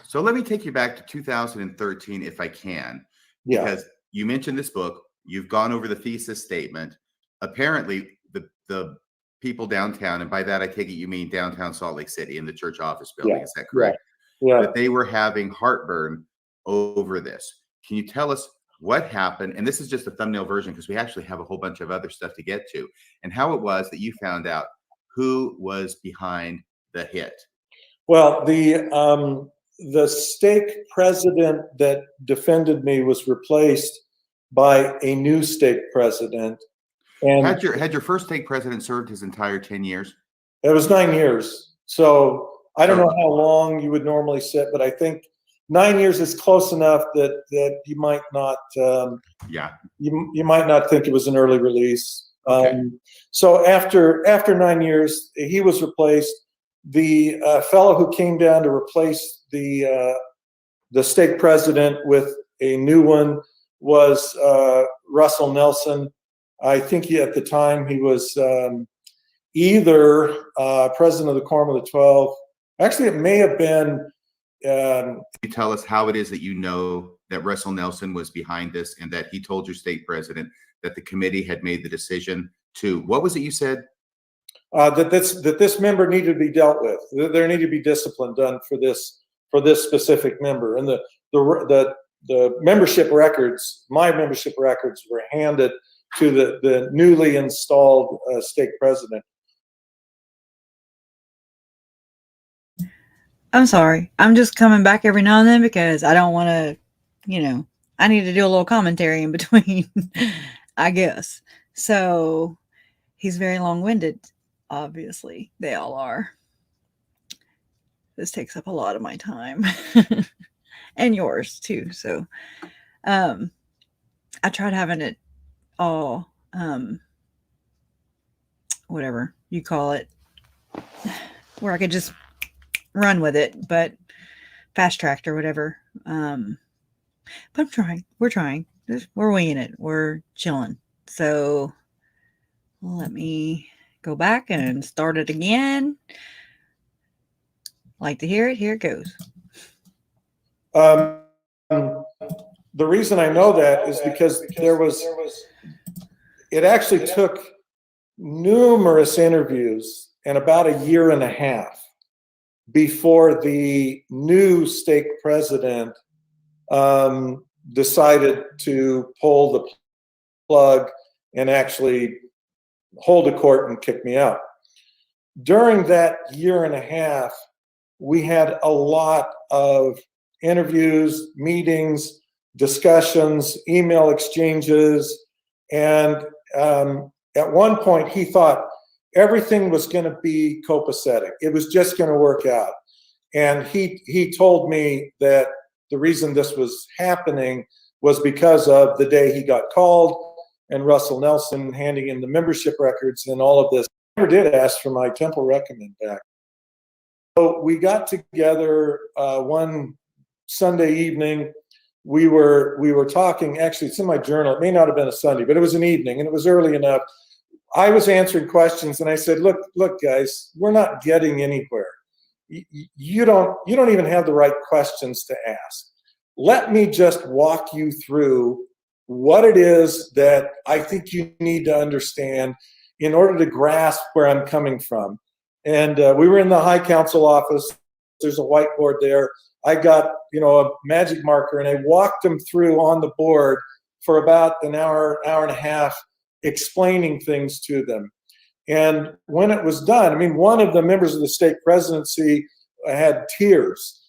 So let me take you back to 2013, if I can, because you mentioned this book. You've gone over the thesis statement. Apparently, the people downtown, and by that I take it you mean downtown Salt Lake City in the church office building. Is that correct? Yeah. That they were having heartburn over this. Can you tell us what happened? And this is just a thumbnail version because we actually have a whole bunch of other stuff to get to, and how it was that you found out who was behind the hit. Well, the stake president that defended me was replaced by a new stake president. And had your first stake president served his entire 10 years? It was 9 years. So I don't know how long you would normally sit, but I think 9 years is close enough that you might not. You might not think it was an early release. Okay. So after 9 years, he was replaced. The fellow who came down to replace the stake president with a new one was Russell Nelson. I think at the time he was either president of the Quorum of the 12. Actually, it may have been. Can you tell us how it is that you know that Russell Nelson was behind this, and that he told your stake president that the committee had made the decision to, what was it you said? That this member needed to be dealt with. There needed to be discipline done for this specific member, and the membership records, my membership records, were handed to the newly installed stake president. I'm sorry. I'm just coming back every now and then because I don't want to, I need to do a little commentary in between, I guess. So he's very long-winded. Obviously, they all are. This takes up a lot of my time. and yours too. So, I tried having it all, whatever you call it, where I could just run with it, but fast tracked or whatever. But I'm trying. We're trying. We're winging it. We're chilling. So let me go back and start it again. Like to hear it? Here it goes. The reason I know that is because it actually took numerous interviews and about a year and a half before the new stake president decided to pull the plug and actually hold a court and kick me out. During that year and a half, we had a lot of interviews, meetings, discussions, email exchanges, and at one point he thought everything was going to be copacetic. It was just going to work out. And he told me that the reason this was happening was because of the day he got called and Russell Nelson handing in the membership records and all of this. I never did ask for my temple recommend back. So we got together one Sunday evening. We were talking, actually it's in my journal, it may not have been a Sunday, but it was an evening and it was early enough. I was answering questions and I said, look guys, we're not getting anywhere. You don't even have the right questions to ask. Let me just walk you through what it is that I think you need to understand in order to grasp where I'm coming from. And we were in the High Council office. There's a whiteboard there. I got, a magic marker and I walked them through on the board for about an hour and a half, explaining things to them. And when it was done, one of the members of the stake presidency had tears.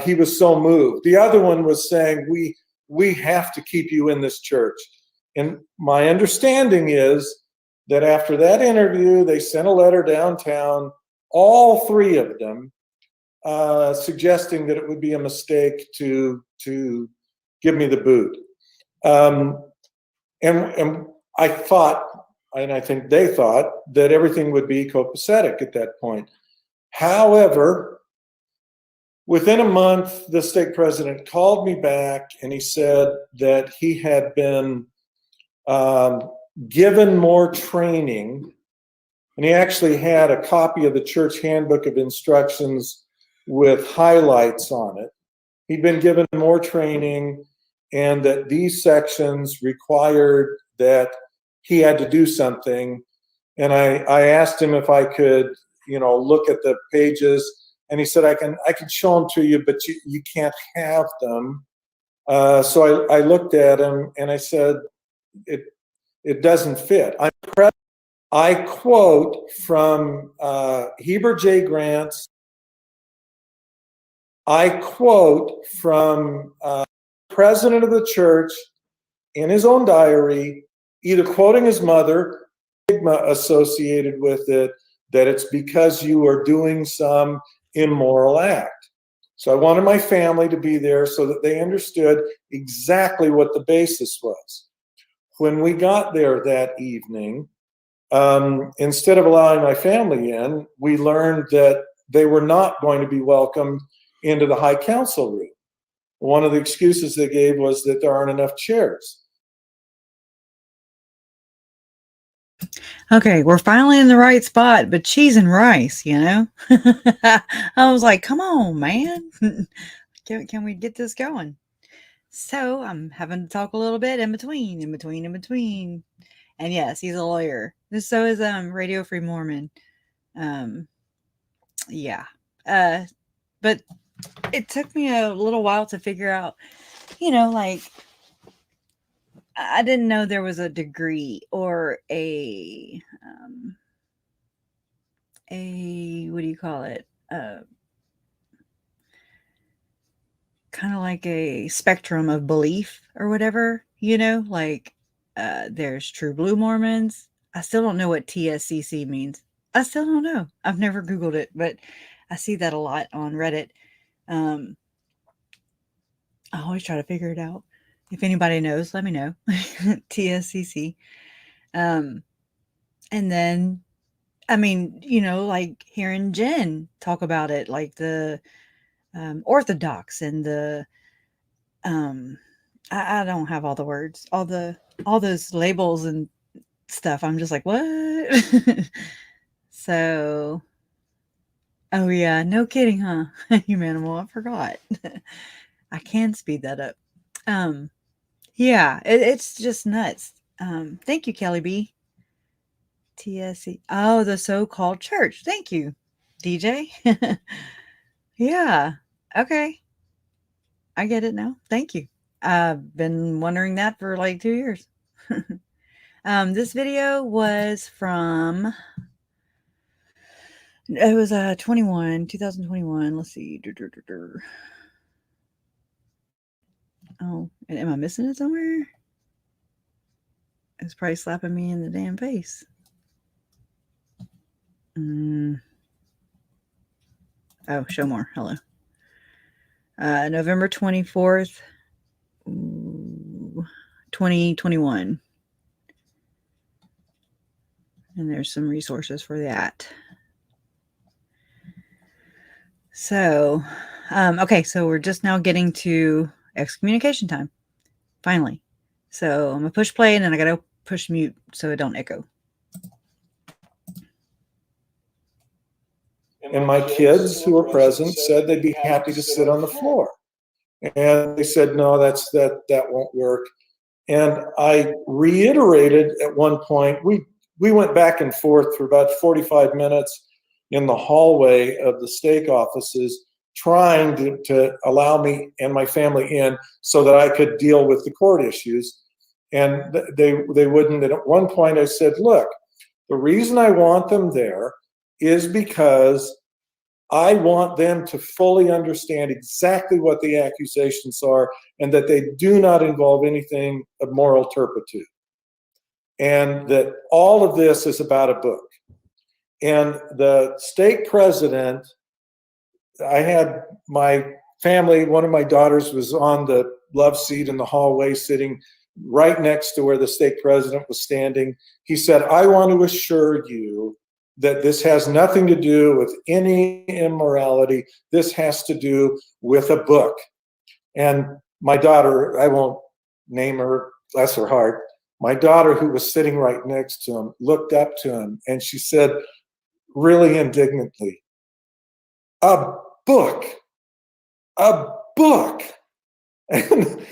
He was so moved. The other one was saying, we have to keep you in this church. And my understanding is that after that interview, they sent a letter downtown, all three of them, suggesting that it would be a mistake to give me the boot. And I thought, and I think they thought, that everything would be copacetic at that point. However, within a month, the stake president called me back and he said that he had been given more training, and he actually had a copy of the church handbook of instructions with highlights on it. He'd been given more training and that these sections required that he had to do something. And I asked him if I could, look at the pages, and he said, I can show them to you, but you can't have them. So I looked at him and I said, it doesn't fit. I quote from Heber J. Grant's, I quote from president of the church in his own diary, either quoting his mother, stigma associated with it, that it's because you are doing some immoral act. So I wanted my family to be there so that they understood exactly what the basis was. When we got there that evening, instead of allowing my family in, we learned that they were not going to be welcomed into the High Council room. One of the excuses they gave was that there aren't enough chairs. Okay, we're finally in the right spot, but cheese and rice, I was like, come on, man. Can we get this going? So I'm having to talk a little bit in between. And yes, he's a lawyer. So is Radio Free Mormon. Yeah. But it took me a little while to figure out, I didn't know there was a degree or a what do you call it? Kind of like a spectrum of belief or whatever, there's true blue Mormons. I still don't know what TSCC means. I still don't know. I've never Googled it, but I see that a lot on Reddit. I always try to figure it out. If anybody knows, let me know. TSCC. And then, I mean, like hearing Jen talk about it, like the Orthodox and the I don't have all the words, all those labels and stuff. I'm just like, what? So, oh yeah, no kidding, huh? Humanimal, I forgot. I can speed that up. Yeah, it's just nuts. Thank you, Kelly B. TSC. Oh, the so-called church. Thank you, DJ. Yeah. Okay. I get it now. Thank you. I've been wondering that for like 2 years. This video was from, it was 2021. Let's see. Oh, am I missing it somewhere? It's probably slapping me in the damn face. Oh, show more. Hello. November 24th, 2021. And there's some resources for that. So, okay, so we're just now getting to excommunication time. Finally. So I'm going to push play and then I got to push mute so it don't echo. And my kids who were present said they'd be happy to sit on the floor. And they said, no, that won't work. And I reiterated at one point, we went back and forth for about 45 minutes in the hallway of the stake offices, trying to allow me and my family in so that I could deal with the court issues. And they wouldn't. And at one point I said, look, the reason I want them there is because I want them to fully understand exactly what the accusations are and that they do not involve anything of moral turpitude. And that all of this is about a book. And the stake president, I had my family, one of my daughters was on the love seat in the hallway sitting right next to where the stake president was standing. He said, I want to assure you that this has nothing to do with any immorality. This has to do with a book. And my daughter, I won't name her, bless her heart, my daughter, who was sitting right next to him, looked up to him and she said, really indignantly, a book, a book. And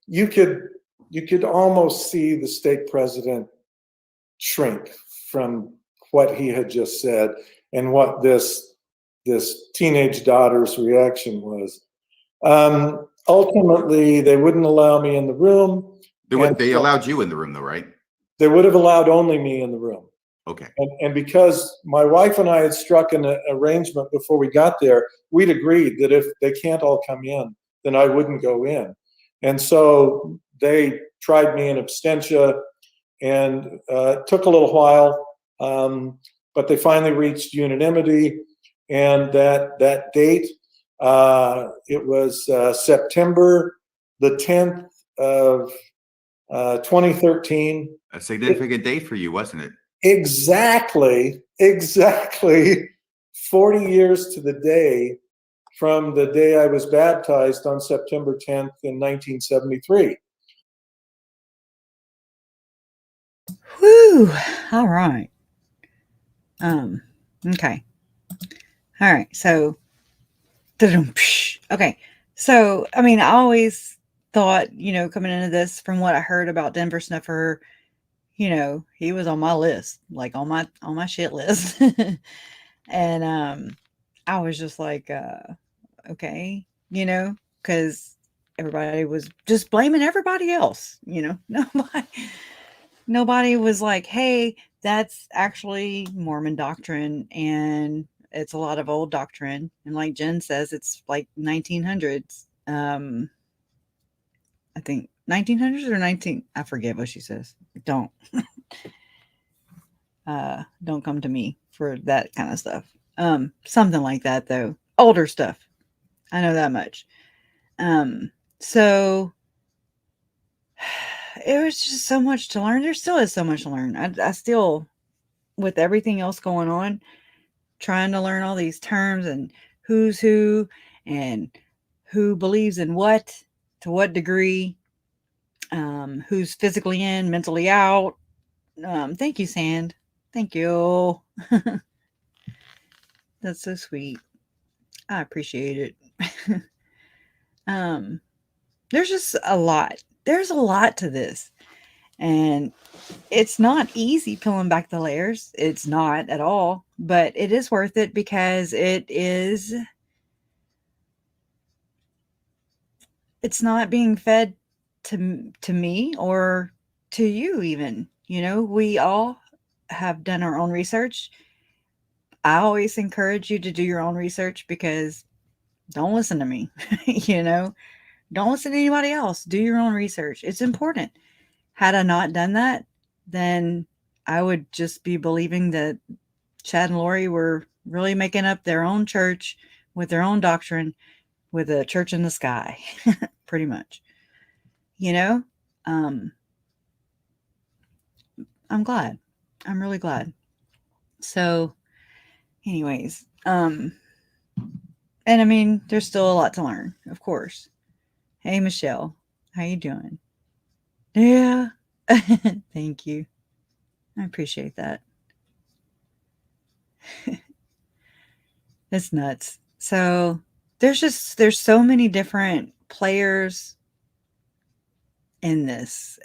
you could almost see the stake president shrink from what he had just said and what this teenage daughter's reaction was. Ultimately, they wouldn't allow me in the room. They allowed you in the room, though, right? They would have allowed only me in the room. Okay. And because my wife and I had struck an arrangement before we got there, we'd agreed that if they can't all come in, then I wouldn't go in. And so they tried me in absentia, and it took a little while, but they finally reached unanimity. And that date, it was September the 10th of 2013. A significant date for you, wasn't it? Exactly 40 years to the day from the day I was baptized on September 10th in 1973. Whew. All right. Okay. All right. So, okay. So, I mean, I always thought, coming into this, from what I heard about Denver Snuffer, he was on my list, like on my shit list. And I was just like, okay, because everybody was just blaming everybody else, nobody was like, hey, that's actually Mormon doctrine and it's a lot of old doctrine. And like Jen says, it's like 1900s. I think 1900s or 19. I forget what she says. Don't come to me for that kind of stuff. Something like that though. Older stuff. I know that much. So it was just so much to learn. There still is so much to learn. I still, with everything else going on, trying to learn all these terms and who's who and who believes in what to what degree, who's physically in, mentally out. Thank you, Sand. Thank you. That's so sweet. I appreciate it. There's just a lot. There's a lot to this. And it's not easy peeling back the layers. It's not at all, but it is worth it because it's not being fed to me or to you even. You know, we all have done our own research. I always encourage you to do your own research because don't listen to me. You know, don't listen to anybody else. Do your own research. It's important. Had I not done that, then I would just be believing that Chad and Lori were really making up their own church with their own doctrine with a church in the sky, pretty much. You know, um, I'm glad. I'm really glad. So, anyways, and I mean, there's still a lot to learn, of course. Hey, Michelle, how you doing? Yeah, thank you. I appreciate that. It's nuts. So there's so many different players in this.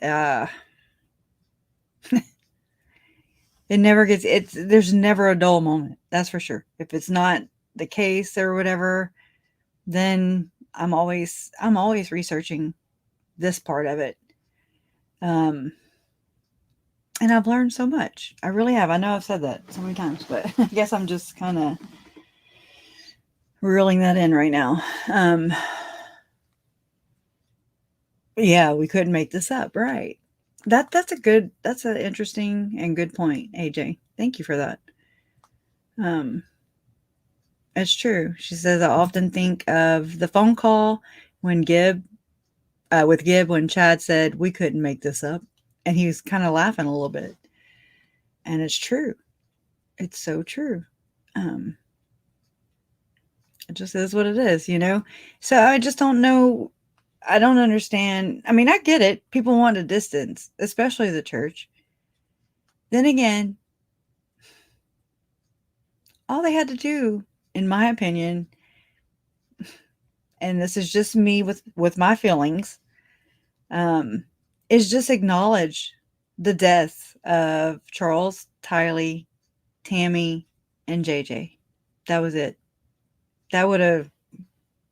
It never gets there's never a dull moment. That's for sure. If it's not the case or whatever, then I'm always researching this part of it. And I've learned so much. I really have. I know I've said that so many times, but I guess I'm just kind of reeling that in right now. Yeah, we couldn't make this up, right? That's an interesting and good point, AJ. Thank you for that. It's true. She says I often think of the phone call when with Gib when Chad said we couldn't make this up, and he was kind of laughing a little bit. And it's true. It's so true. It just is what it is, you know? So I just don't know. I don't understand. I mean, I get it. People want a distance, especially the church. Then again, all they had to do, in my opinion, and this is just me with my feelings, is just acknowledge the death of Charles, Tylee, Tammy, and JJ. That was it. That would have,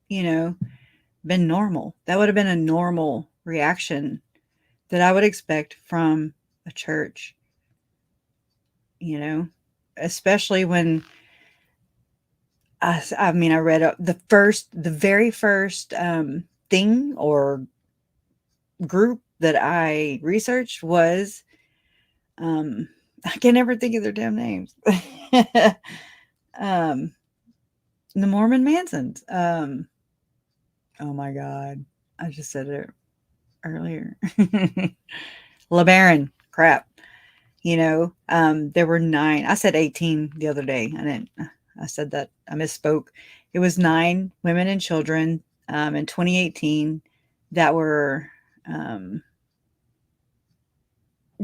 you know, been normal. That would have been a normal reaction that I would expect from a church, you know, especially when I mean, I read the very first thing or group that I researched was, I can never think of their damn names. um, the Mormon Mansons. Oh my God. I just said it earlier. LeBaron, crap. You know, there were 9. I said 18 the other day. I said that. I misspoke. It was 9 women and children in 2018 that were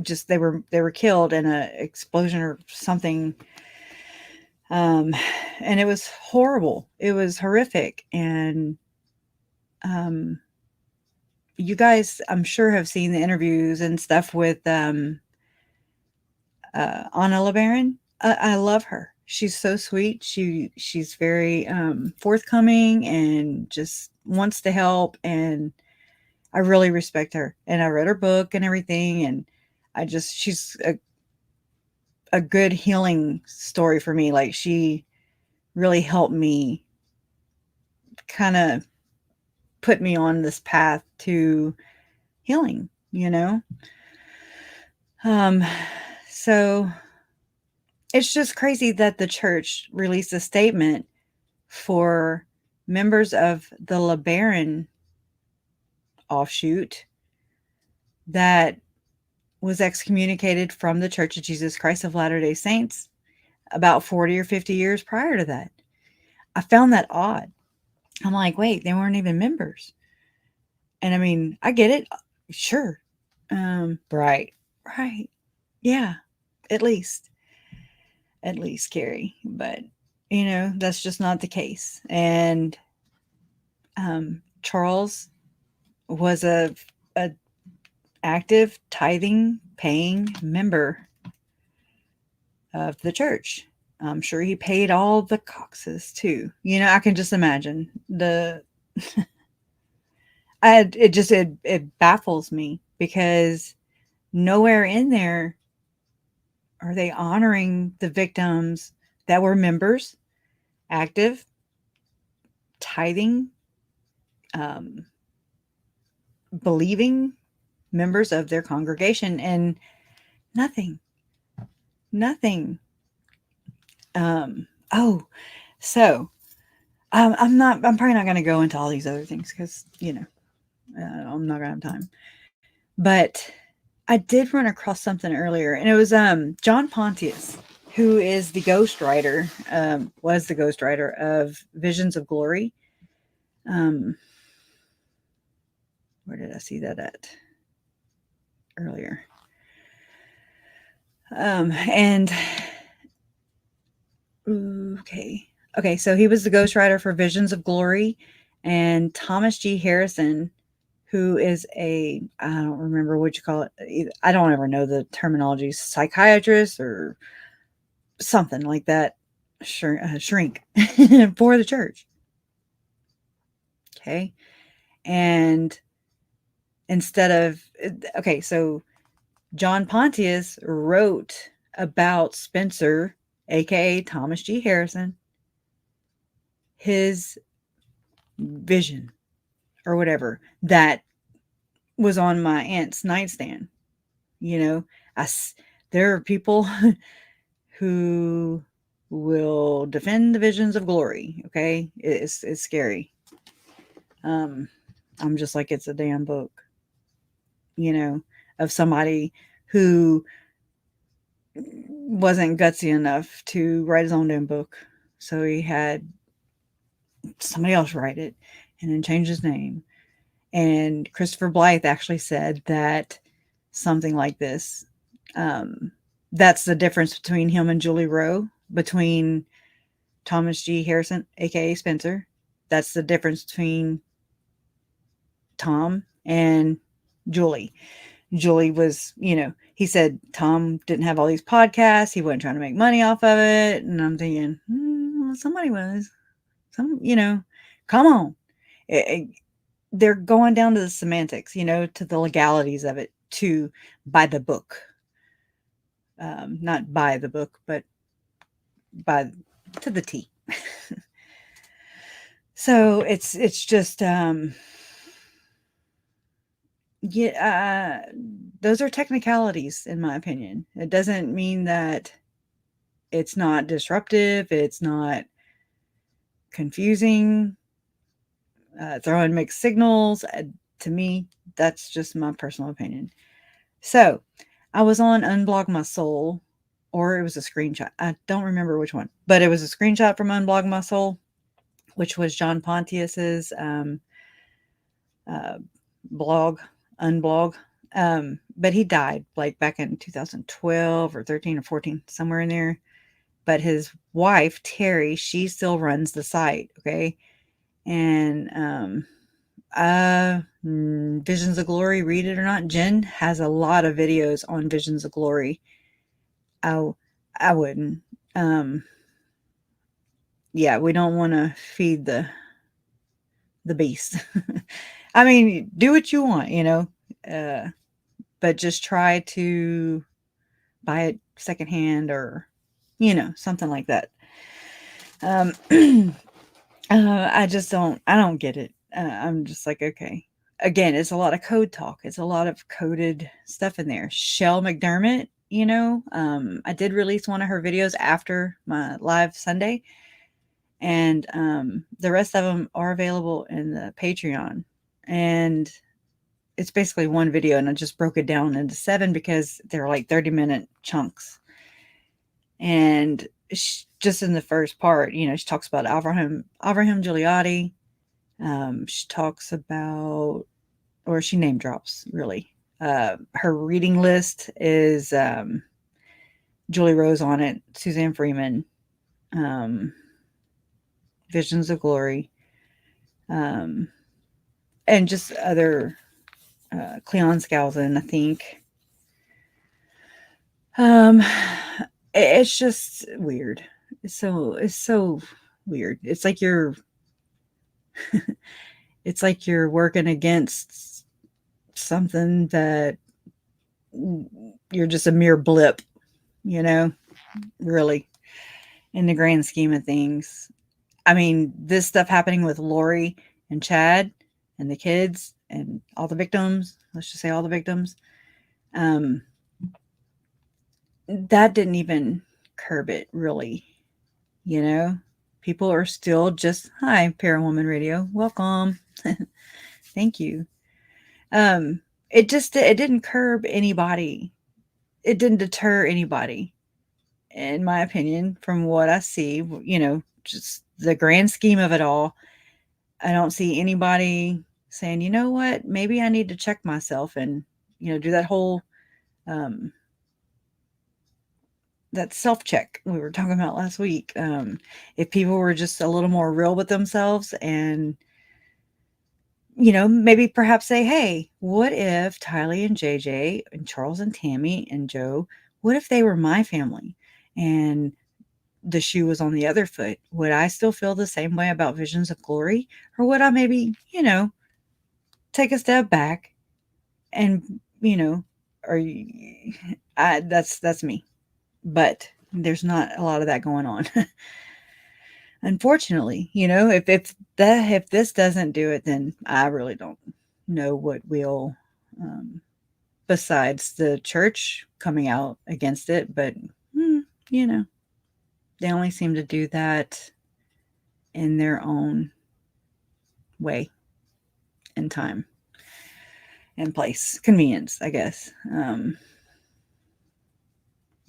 just they were killed in an explosion or something. And it was horrible. It was horrific. And you guys, I'm sure, have seen the interviews and stuff with Anna LeBaron. I love her. She's so sweet. She's very forthcoming and just wants to help. And I really respect her. And I read her book and everything. And she's a good healing story for me. Like, she really helped me kind of put me on this path to healing, you know? So it's just crazy that the church released a statement for members of the LeBaron offshoot that was excommunicated from the Church of Jesus Christ of Latter-day Saints about 40 or 50 years prior to that. I found that odd. I'm like, wait, they weren't even members. And I mean, I get it. Sure. Right. Yeah. At least, Carrie. But, that's just not the case. And Charles was a active tithing paying member of the church. I'm sure he paid all the coxes too. I can just imagine it baffles me because nowhere in there are they honoring the victims that were members, active, tithing, believing members of their congregation, and nothing. I'm probably not going to go into all these other things because, I'm not going to have time. But I did run across something earlier, and it was John Pontius, who is the ghostwriter, was the ghostwriter of Visions of Glory. Where did I see that at earlier? Okay, so he was the ghostwriter for Visions of Glory, and Thomas G. Harrison, who is I don't remember what you call it. I don't ever know the terminology, psychiatrist or something like that, shrink for the church. Okay. And so John Pontius wrote about Spencer, aka Thomas G. Harrison, his vision or whatever that was on my aunt's nightstand. There are people who will defend the Visions of Glory. Okay. It's scary. I'm just like, it's a damn book, of somebody who wasn't gutsy enough to write his own damn book. So he had somebody else write it and then change his name. And Christopher Blythe actually said that something like this, that's the difference between him and Julie Rowe, between Thomas G. Harrison, aka Spencer. That's the difference between Tom and Julie. Julie was, he said Tom didn't have all these podcasts. He wasn't trying to make money off of it. And I'm thinking, well, somebody was. Come on. They're going down to the semantics, to the legalities of it, to buy the book. Not buy the book, but to the T. So it's just, those are technicalities, in my opinion. It doesn't mean that it's not disruptive. It's not confusing, throwing mixed signals. To me, that's just my personal opinion. So I was on Unblog My Soul, or it was a screenshot. I don't remember which one, but it was a screenshot from Unblog My Soul, which was John Pontius's blog, Unblog. But he died like back in 2012 or 13 or 14, somewhere in there. But his wife, Terry, she still runs the site. Okay. And Visions of Glory, read it or not, Jen has a lot of videos on Visions of Glory. I wouldn't. Yeah, we don't want to feed the beast. I mean, do what you want, but just try to buy it secondhand or, something like that. I don't get it. I'm just like, okay. Again, it's a lot of code talk. It's a lot of coded stuff in there. Shell McDermott, I did release one of her videos after my live Sunday, and the rest of them are available in the Patreon. And it's basically one video, and I just broke it down into 7 because they're like 30-minute chunks. And just in the first part, you know, she talks about Avraham Giuliani. She talks about, or she name drops, really. Her reading list is Julie Rose on it, Suzanne Freeman, Visions of Glory, and just other, Cleon Skousen, I think. It's just weird. It's so weird. It's like you're it's like you're working against something that you're just a mere blip, you know, really, in the grand scheme of things. I mean, this stuff happening with Lori and Chad and the kids and all the victims, let's just say all the victims, that didn't even curb it, really. You know, people are still just, hi, Parawoman Radio, welcome. Thank you. It didn't curb anybody. It didn't deter anybody, in my opinion, from what I see. You know, just the grand scheme of it all. I don't see anybody saying, you know what, maybe I need to check myself and, you know, do that whole that self-check we were talking about last week. If people were just a little more real with themselves and, you know, maybe perhaps say, hey, what if Tylee and JJ and Charles and Tammy and Joe, what if they were my family and the shoe was on the other foot? Would I still feel the same way about Visions of Glory? Or would I maybe, you know, take a step back and, you know, that's me. But there's not a lot of that going on. Unfortunately, you know, if this doesn't do it, then I really don't know what will, besides the church coming out against it. But, you know, they only seem to do that in their own way and time and place. Convenience, I guess.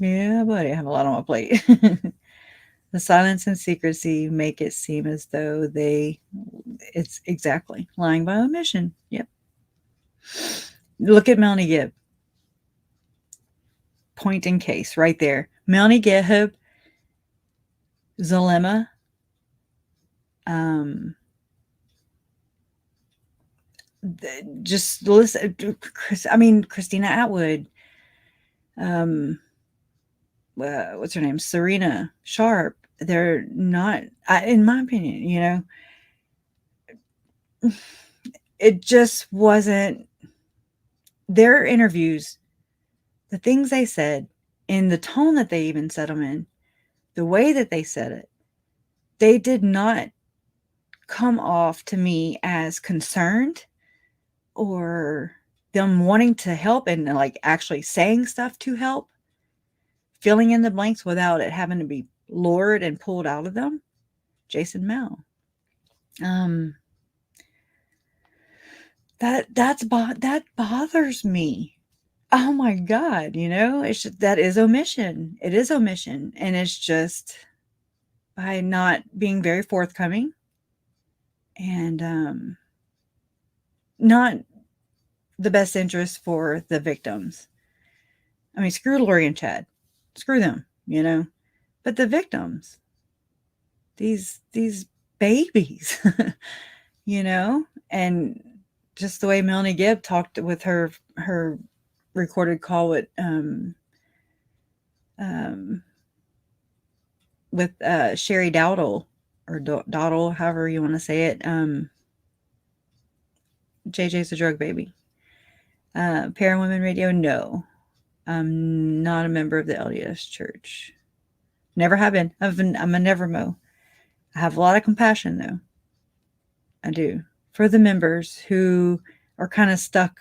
Yeah, buddy, I have a lot on my plate. The silence and secrecy make it seem as though it's exactly lying by omission. Yep. Look at Melanie Gibb. Point in case right there. Melanie Gibb, Zalema, just listen. Christina Atwood, what's her name? Serena Sharp. They're not, in my opinion, you know, it just wasn't their interviews, the things they said, in the tone that they even said them in, the way that they said it, they did not come off to me as concerned or them wanting to help and like actually saying stuff to help, filling in the blanks without it having to be lured and pulled out of them. Jason Mel. That bothers me. Oh my God, you know, it's just, that is omission. It is omission. And it's just by not being very forthcoming and not the best interest for the victims. I mean, screw Lori and Chad. Screw them, you know. But the victims, these babies, you know, and just the way Melanie Gibb talked with her recorded call with Sherry Dowdle or Dowdle, however you want to say it. JJ's a drug baby. Parawomen Radio, no. I'm not a member of the LDS Church. Never have been. I'm a never mo. I have a lot of compassion, though. I do. For the members who are kind of stuck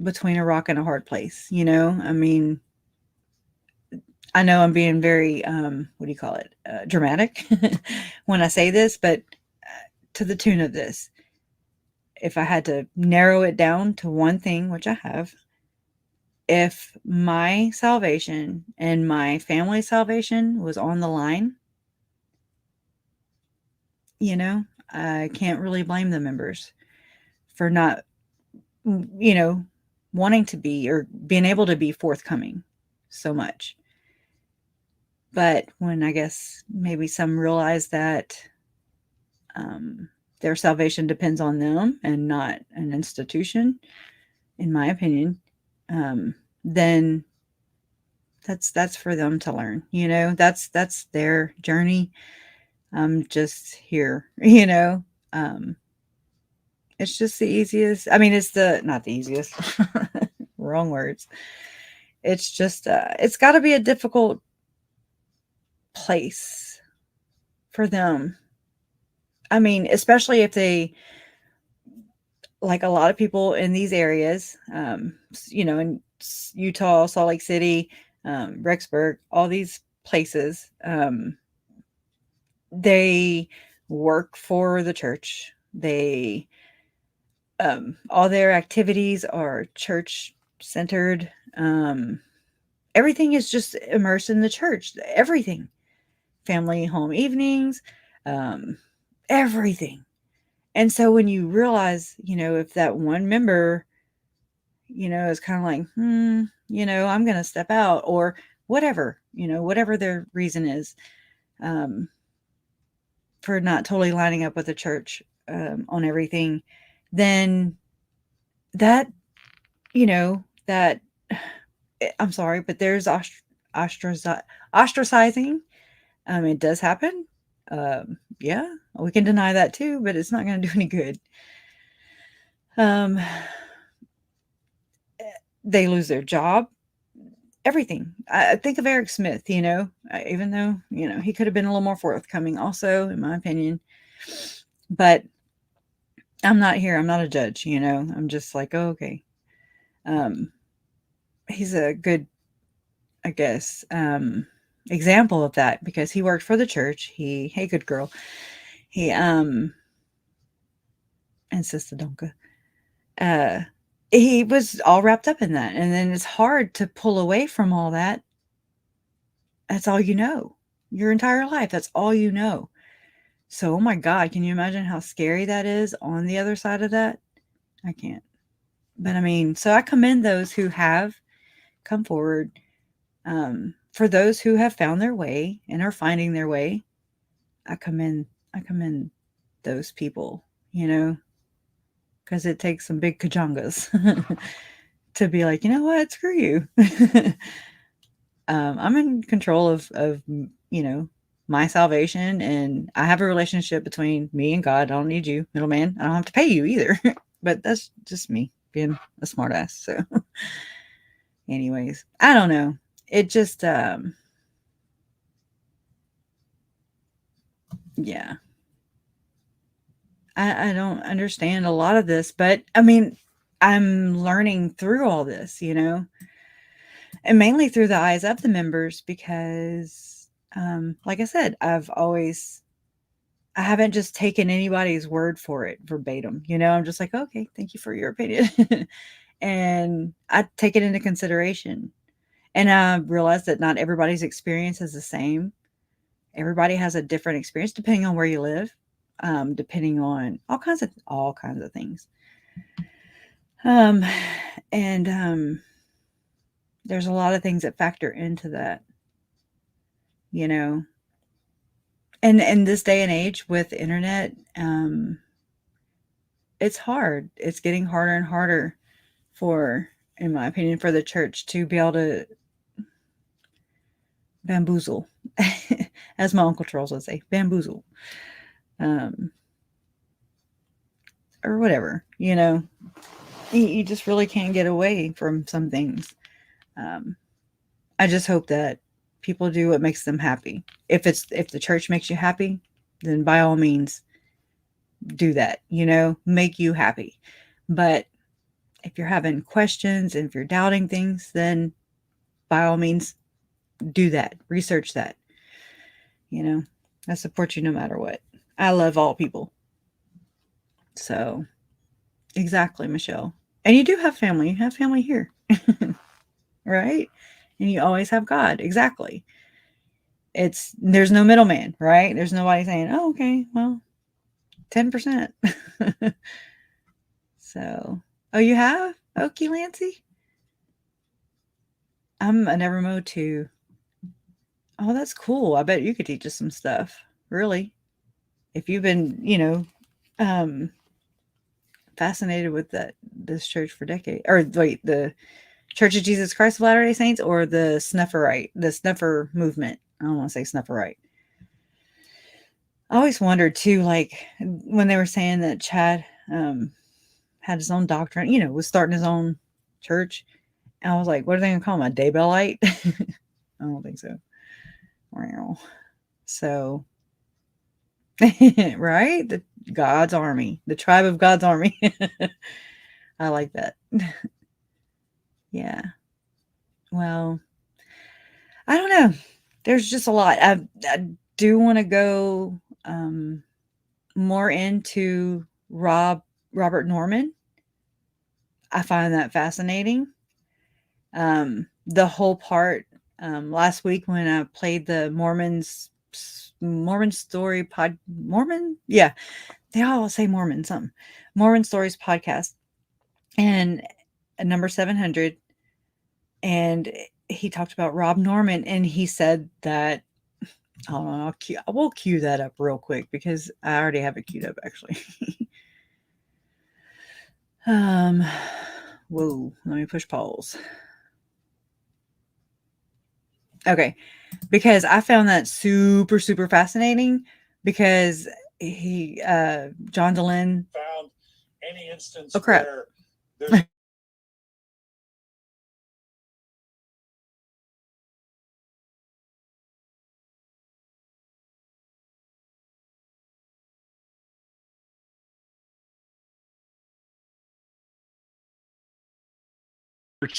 between a rock and a hard place, you know? I mean, I know I'm being very, dramatic when I say this, but to the tune of this, if I had to narrow it down to one thing, which I have, if my salvation and my family's salvation was on the line, you know, I can't really blame the members for not, you know, wanting to be or being able to be forthcoming so much. But when I guess maybe some realize that their salvation depends on them and not an institution, in my opinion, then that's for them to learn. You know, that's their journey. I'm just here. You know, it's just the easiest. I mean, it's the not the easiest. Wrong words. It's just it's got to be a difficult place for them. I mean, especially if they, like a lot of people in these areas, you know, in Utah, Salt Lake City, Rexburg, all these places, they work for the church. They, all their activities are church centered. Everything is just immersed in the church. Everything, family, home evenings, everything. And so when you realize, you know, if that one member, you know, is kind of like, you know, I'm going to step out or whatever, you know, whatever their reason is, for not totally lining up with the church, on everything, then that, you know, that, I'm sorry, but there's ostracizing. It does happen. Yeah, we can deny that too, but it's not going to do any good. They lose their job, everything. I think of Eric Smith, you know, even though, you know, he could have been a little more forthcoming also, in my opinion, but I'm not here. I'm not a judge, you know, I'm just like, oh, okay. He's a good, I guess, example of that because he worked for the church. Hey, good girl. He, and Sister Donka, he was all wrapped up in that. And then it's hard to pull away from all that. That's all you know. Your entire life, that's all you know. So, oh my God, can you imagine how scary that is on the other side of that? I can't. But I mean, so I commend those who have come forward. For those who have found their way and are finding their way, I commend those people, you know, because it takes some big kajangas to be like, you know what, screw you. I'm in control of, you know, my salvation, and I have a relationship between me and God. I don't need you, middleman. I don't have to pay you either. But that's just me being a smartass. So anyways, I don't know. It just, yeah. I don't understand a lot of this, but I mean, I'm learning through all this, you know, and mainly through the eyes of the members because, like I said, I haven't just taken anybody's word for it verbatim, you know, I'm just like, okay, thank you for your opinion. And I take it into consideration. And I realize that not everybody's experience is the same. Everybody has a different experience depending on where you live, depending on all kinds of things. And there's a lot of things that factor into that, you know. And in this day and age with internet, it's hard. It's getting harder and harder for, in my opinion, for the church to be able to bamboozle, as my Uncle Charles would say, bamboozle, or whatever, you know. You just really can't get away from some things. I just hope that people do what makes them happy. If the church makes you happy, then by all means do that, you know, make you happy. But if you're having questions and if you're doubting things, then by all means do that. Research that. You know, I support you no matter what. I love all people. So Exactly, Michelle. And you do have family. You have family here. Right? And you always have God. Exactly. There's no middleman, right? There's nobody saying, oh, okay, well, 10%. So, oh, you have? Okie Lancy? I'm a never mow too. Oh, that's cool. I bet you could teach us some stuff. Really. If you've been, um, fascinated with this church for decades. Or wait, the Church of Jesus Christ of Latter-day Saints or the Snuffer movement. I don't want to say Snufferite. I always wondered too, like when they were saying that Chad had his own doctrine, was starting his own church. And I was like, what are they going to call him? A Daybell'ite? I don't think so. Wow. So, right? The God's army, the tribe of God's army. I like that. Yeah. Well, I don't know. There's just a lot. I do want to go more into Robert Norman. I find that fascinating. The whole part last week when I played the Mormon story yeah, they all say Mormon something. Mormon Stories podcast and number 700, and he talked about Rob Norman, and he said that we'll cue that up real quick because I already have it queued up actually. Whoa, let me push pause. Okay, because I found that super, super fascinating because John Dehlin found any instance crap. where there's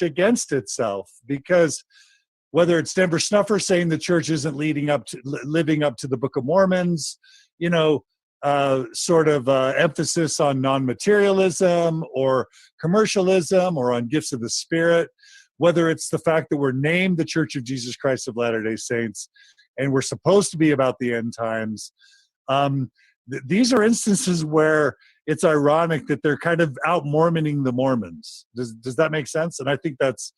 against itself, because whether it's Denver Snuffer saying the church isn't living up to the Book of Mormon's, emphasis on non-materialism or commercialism or on gifts of the Spirit, whether it's the fact that we're named the Church of Jesus Christ of Latter-day Saints and we're supposed to be about the end times. These are instances where it's ironic that they're kind of out Mormoning the Mormons. Does that make sense? And I think that's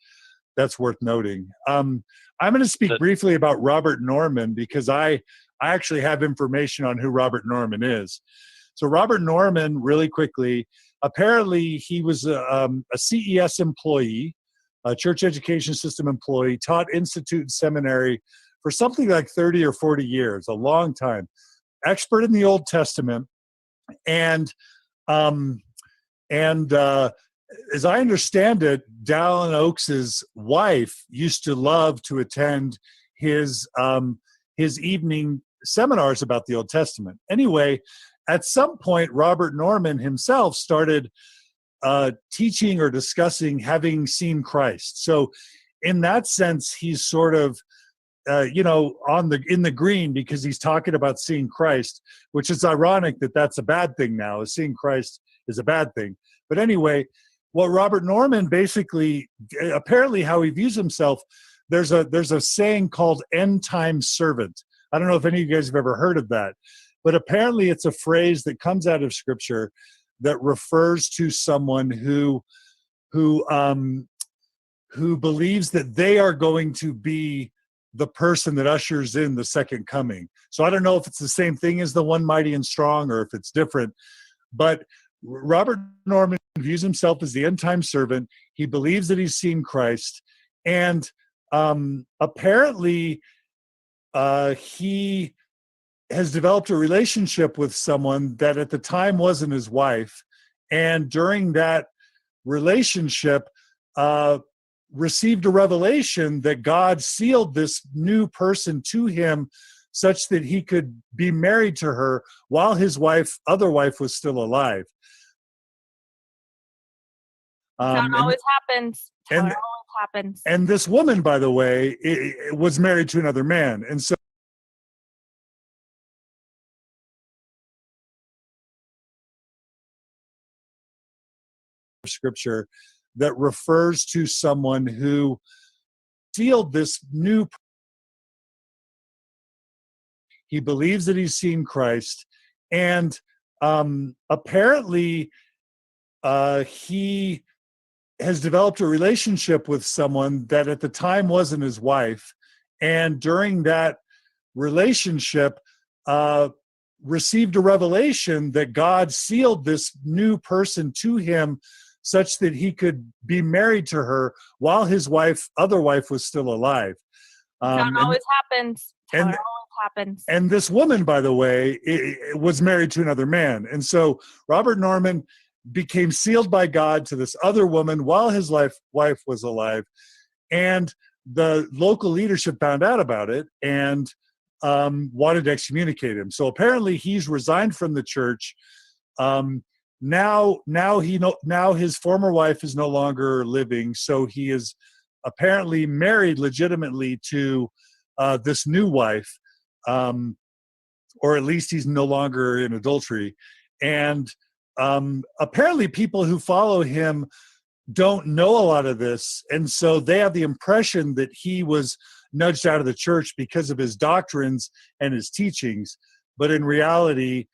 worth noting. I'm going to speak briefly about Robert Norman because I actually have information on who Robert Norman is. So Robert Norman, really quickly, apparently he was a CES employee, a church education system employee, taught institute and seminary for something like 30 or 40 years, a long time. Expert in the Old Testament, and as I understand it, Dallin Oaks's wife used to love to attend his evening seminars about the Old Testament. Anyway, at some point, Robert Norman himself started teaching or discussing having seen Christ. So, in that sense, he's sort of in the green because he's talking about seeing Christ, which is ironic that that's a bad thing now. Seeing Christ is a bad thing. But anyway, what Robert Norman basically, apparently how he views himself, there's a saying called end time servant. I don't know if any of you guys have ever heard of that, but apparently it's a phrase that comes out of Scripture that refers to someone who believes that they are going to be the person that ushers in the second coming. So I don't know if it's the same thing as the one mighty and strong or if it's different, but Robert Norman views himself as the end time servant. He believes that he's seen Christ, and apparently he has developed a relationship with someone that at the time wasn't his wife, and during that relationship received a revelation that God sealed this new person to him such that he could be married to her while his other wife was still alive. That always happens. It always happens. And this woman, by the way, was married to another man. And so Scripture that refers to someone who sealed this new. He believes that he's seen Christ, and apparently he has developed a relationship with someone that at the time wasn't his wife, and during that relationship received a revelation that God sealed this new person to him such that he could be married to her while his other wife was still alive. How it always happens. How it always happens. And this woman, by the way, was married to another man. And so Robert Norman became sealed by God to this other woman while his wife was alive. And the local leadership found out about it and wanted to excommunicate him. So apparently he's resigned from the church. Now his former wife is no longer living. So he is apparently married legitimately to this new wife. Or at least he's no longer in adultery. And apparently people who follow him don't know a lot of this. And so they have the impression that he was nudged out of the church because of his doctrines and his teachings. But in reality,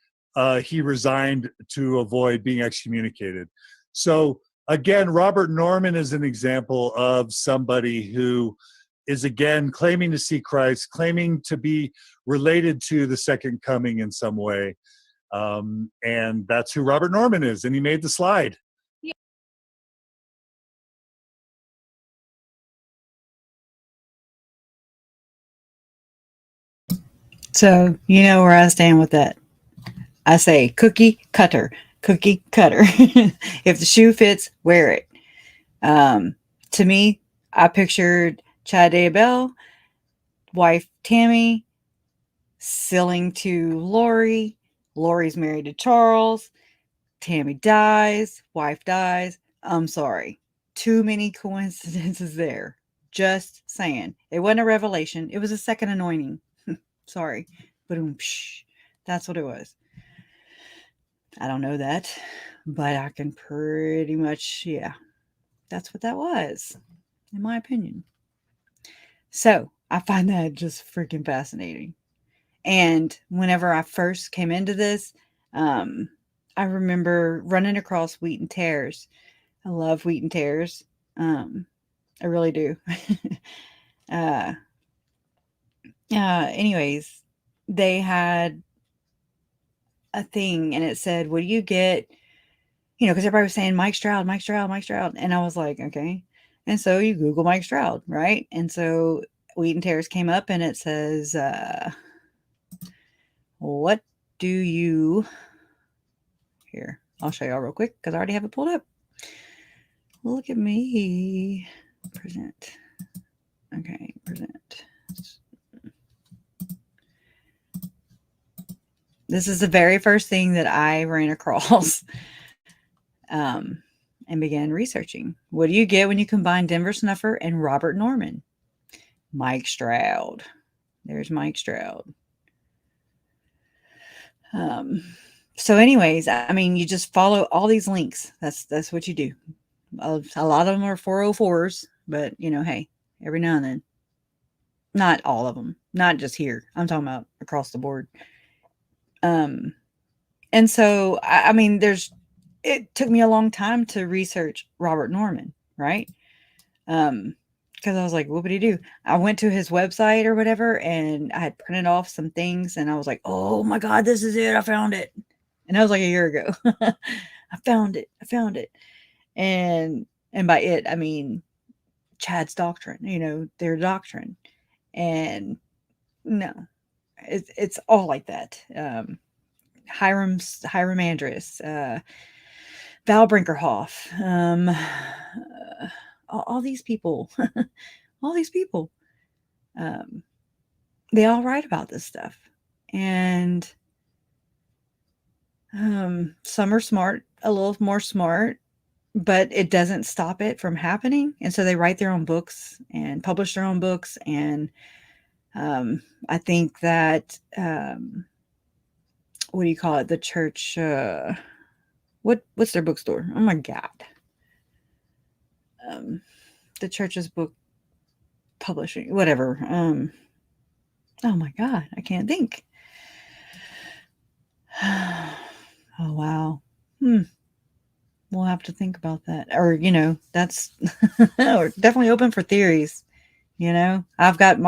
he resigned to avoid being excommunicated. So again, Robert Norman is an example of somebody who is again claiming to see Christ, claiming to be related to the second coming in some way. And that's who Robert Norman is. And he made the slide. Yeah. So you know where I stand with that. I say cookie cutter, cookie cutter. If the shoe fits, wear it. To me, I pictured Chad Daybell, wife Tammy, sealing to Lori. Lori's married to Charles. Tammy dies. Wife dies. I'm sorry. Too many coincidences there. Just saying. It wasn't a revelation. It was a second anointing. Sorry. Boom. That's what it was. I don't know that, but I can pretty much, yeah. That's what that was, in my opinion. So I find that just freaking fascinating. And whenever I first came into this, I remember running across Wheat and Tears. I love Wheat and Tears. I really do. Anyways, they had a thing and it said, what do you get? You know, because everybody was saying Mike Stroud, Mike Stroud, Mike Stroud. And I was like, okay. And so you Google Mike Stroud, right? And so Wheat and Tears came up and it says, what do you, here, I'll show y'all real quick because I already have it pulled up. Look at me. Present. Okay, present. This is the very first thing that I ran across and began researching. What do you get when you combine Denver Snuffer and Robert Norman? Mike Stroud. There's Mike Stroud. So anyways, I mean, you just follow all these links. That's what you do. A lot of them are 404s, but you know, hey, every now and then. Not all of them. Not just here. I'm talking about across the board. And so, I mean, it took me a long time to research Robert Norman, right? Because I was like, what would he do? I went to his website or whatever, and I had printed off some things, and I was like, oh my God, this is it. I found it. And that was like a year ago. I found it. And by it, I mean Chad's doctrine, you know, their doctrine. And no, it's all like that. Hiram Andrus, Val Brinkerhoff, all these people, they all write about this stuff. And some are smart, a little more smart, but it doesn't stop it from happening. And so they write their own books and publish their own books. And I think that, what do you call it? The church, what's their bookstore? Oh my God. the church's book publishing, whatever. Oh my God, I can't think. Oh, wow. We'll have to think about that. Or, that's we're definitely open for theories. I've got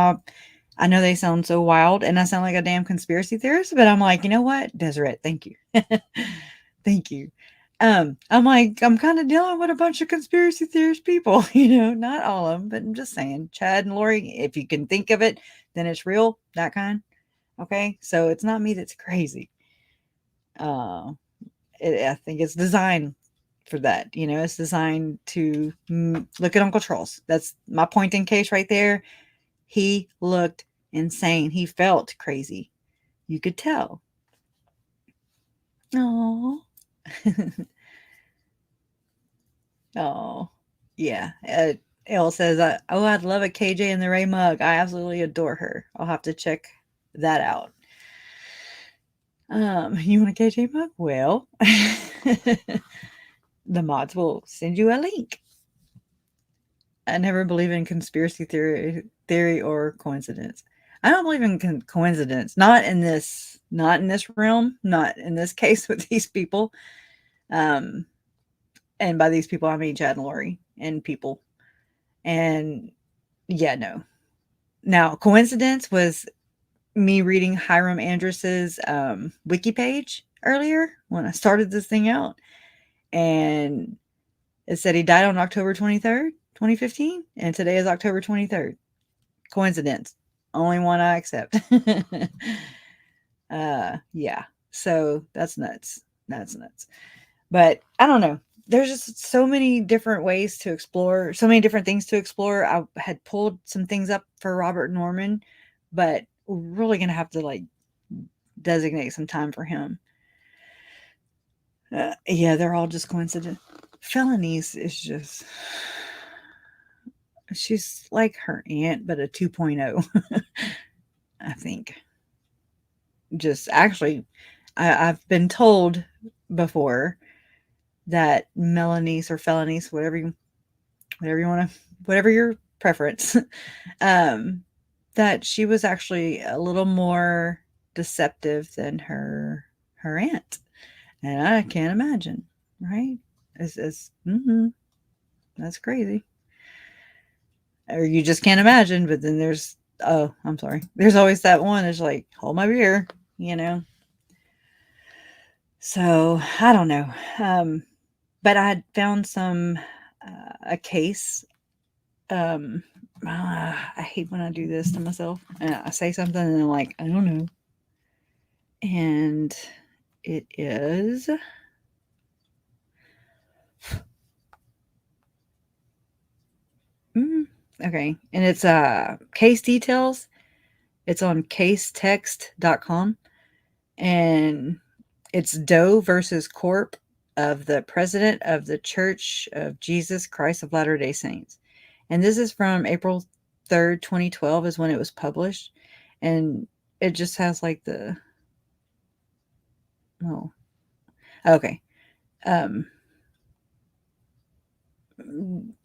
I know they sound so wild and I sound like a damn conspiracy theorist, but I'm like, you know what? Deseret, thank you. Thank you. I'm like, I'm kind of dealing with a bunch of conspiracy theorist people, not all of them, but I'm just saying, Chad and Lori, if you can think of it, then it's real, that kind. Okay. So it's not me that's crazy. I think it's designed for that. It's designed to look at Uncle Charles. That's my point in case right there. He looked insane. He felt crazy. You could tell. Oh. Oh. Yeah. Elle says, I'd love a KJ in the Ray mug. I absolutely adore her. I'll have to check that out. You want a KJ mug? Well, the mods will send you a link. I never believe in conspiracy theory or coincidence. I don't believe in coincidence. Not in this realm. Not in this case with these people. And by these people, I mean Chad and Lori and people. And yeah, no. Now, coincidence was me reading Hiram Andrus's wiki page earlier when I started this thing out. And it said he died on October 23rd, 2015. And today is October 23rd. Coincidence. Only one I accept. Yeah. So that's nuts. That's nuts. But I don't know. There's just so many different ways to explore, so many different things to explore. I had pulled some things up for Robert Norman, but we're really going to have to designate some time for him. Yeah, they're all just coincident. Felonies is just, she's like her aunt, but a 2.0, I think. Just actually, I've been told before that Melanies or Felonies, whatever you want to, whatever your preference, that she was actually a little more deceptive than her aunt. And I can't imagine, right? That's crazy. Or you just can't imagine, but then there's, oh, I'm sorry. There's always that one that's like, hold my beer, So I don't know. But I had found a case. I hate when I do this to myself. And I say something and I'm like, I don't know. And it is. Okay. And it's case details. It's on casetext.com. And it's Doe versus Corp of the President of the Church of Jesus Christ of Latter-day Saints. And this is from April 3rd, 2012 is when it was published. And it just has okay.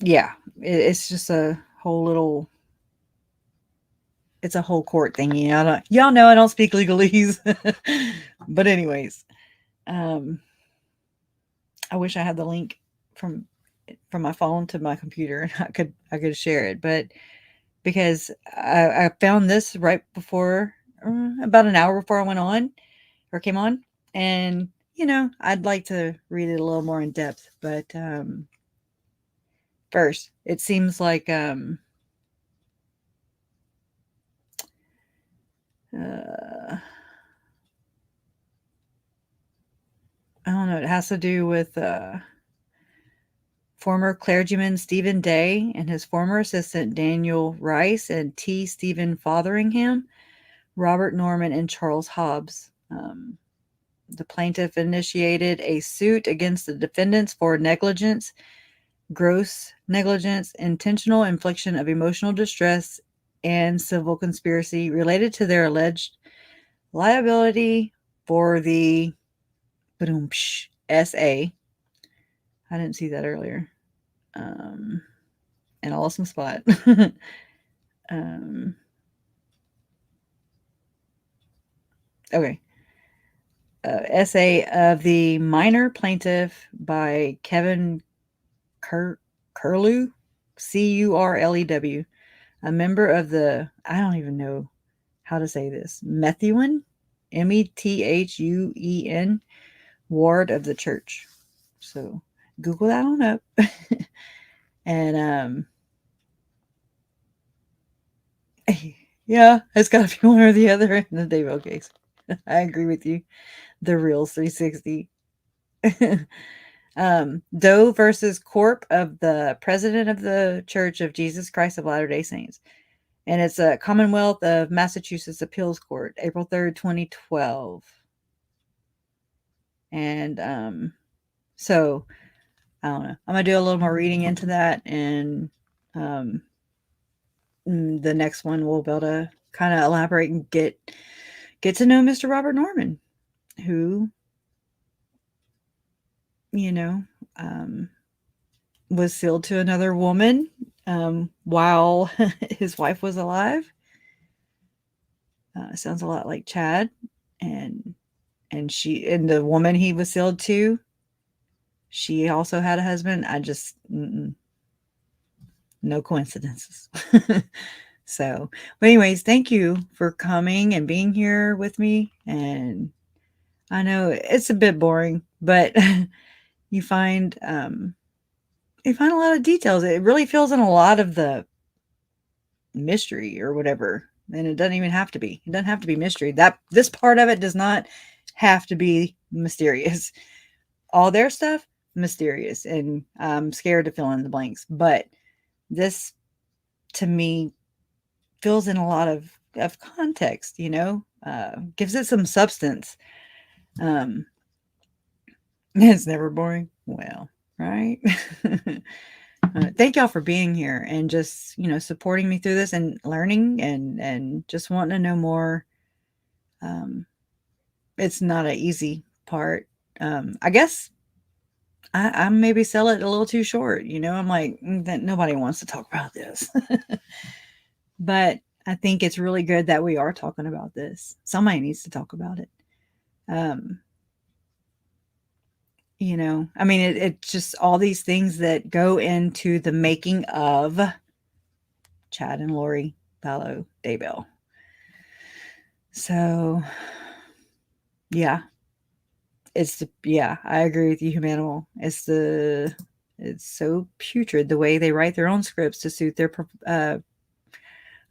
Yeah, it's just a whole little, it's a whole court thingy. Y'all know I don't speak legalese. But anyways, I wish I had the link from my phone to my computer and I could share it, but because I found this right before, about an hour before I went on or came on, and I'd like to read it a little more in depth, but first it seems like I don't know, it has to do with former clergyman Stephen Day and his former assistant Daniel Rice and T. Stephen Fotheringham, Robert Norman, and Charles Hobbs. The plaintiff initiated a suit against the defendants for negligence, gross negligence, intentional infliction of emotional distress, and civil conspiracy related to their alleged liability for the SA. I didn't see that earlier. and I lost my spot. Okay. Essay of the Minor Plaintiff by Kevin Curlew, Curlew, a member of the, I don't even know how to say this, Methuen, Methuen, ward of the church. So Google that on up. And yeah, it's got to be one or the other in the Daybell case. I agree with you. The Reels 360. Doe versus Corp of the President of the Church of Jesus Christ of Latter-day Saints. And it's a Commonwealth of Massachusetts Appeals Court, April 3rd, 2012. And so I don't know. I'm gonna do a little more reading into that, and the next one we'll be able to kind of elaborate and get to know Mr. Robert Norman, who, you know, was sealed to another woman while his wife was alive. Sounds a lot like Chad, and the woman he was sealed to, she also had a husband. I just no coincidences. So, but anyways, thank you for coming and being here with me. And I know it's a bit boring, but you find a lot of details. It really fills in a lot of the mystery or whatever. And it doesn't even have to be. It doesn't have to be mystery. That this part of it does not have to be mysterious. All their stuff, mysterious, and I'm scared to fill in the blanks. But this, to me, fills in a lot of context, gives it some substance. It's never boring. Well, right. Thank y'all for being here and just, supporting me through this and learning and just wanting to know more. It's not an easy part. I guess I maybe sell it a little too short. I'm like, that nobody wants to talk about this. But I think it's really good that we are talking about this. Somebody needs to talk about it. I mean, it's just all these things that go into the making of Chad and Lori Vallow Daybell. So, yeah, I agree with you, Humanimal. It's so putrid the way they write their own scripts to suit their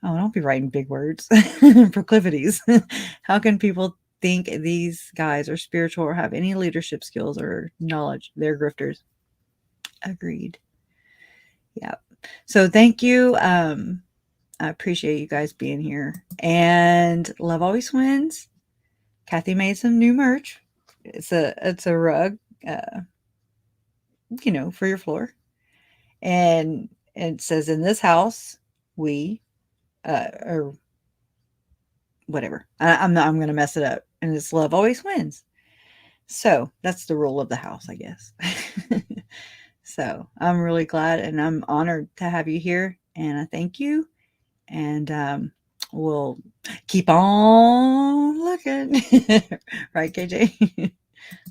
don't be writing big words. Proclivities. How can people think these guys are spiritual or have any leadership skills or knowledge? They're grifters. Agreed. Yeah. So thank you. I appreciate you guys being here. And love always wins. Kathy made some new merch. It's a rug, for your floor. And it says, in this house, we or whatever. I'm going to mess it up. And it's love always wins. So that's the rule of the house, I guess. So I'm really glad and I'm honored to have you here. And I thank you. And we'll keep on looking. Right, KJ?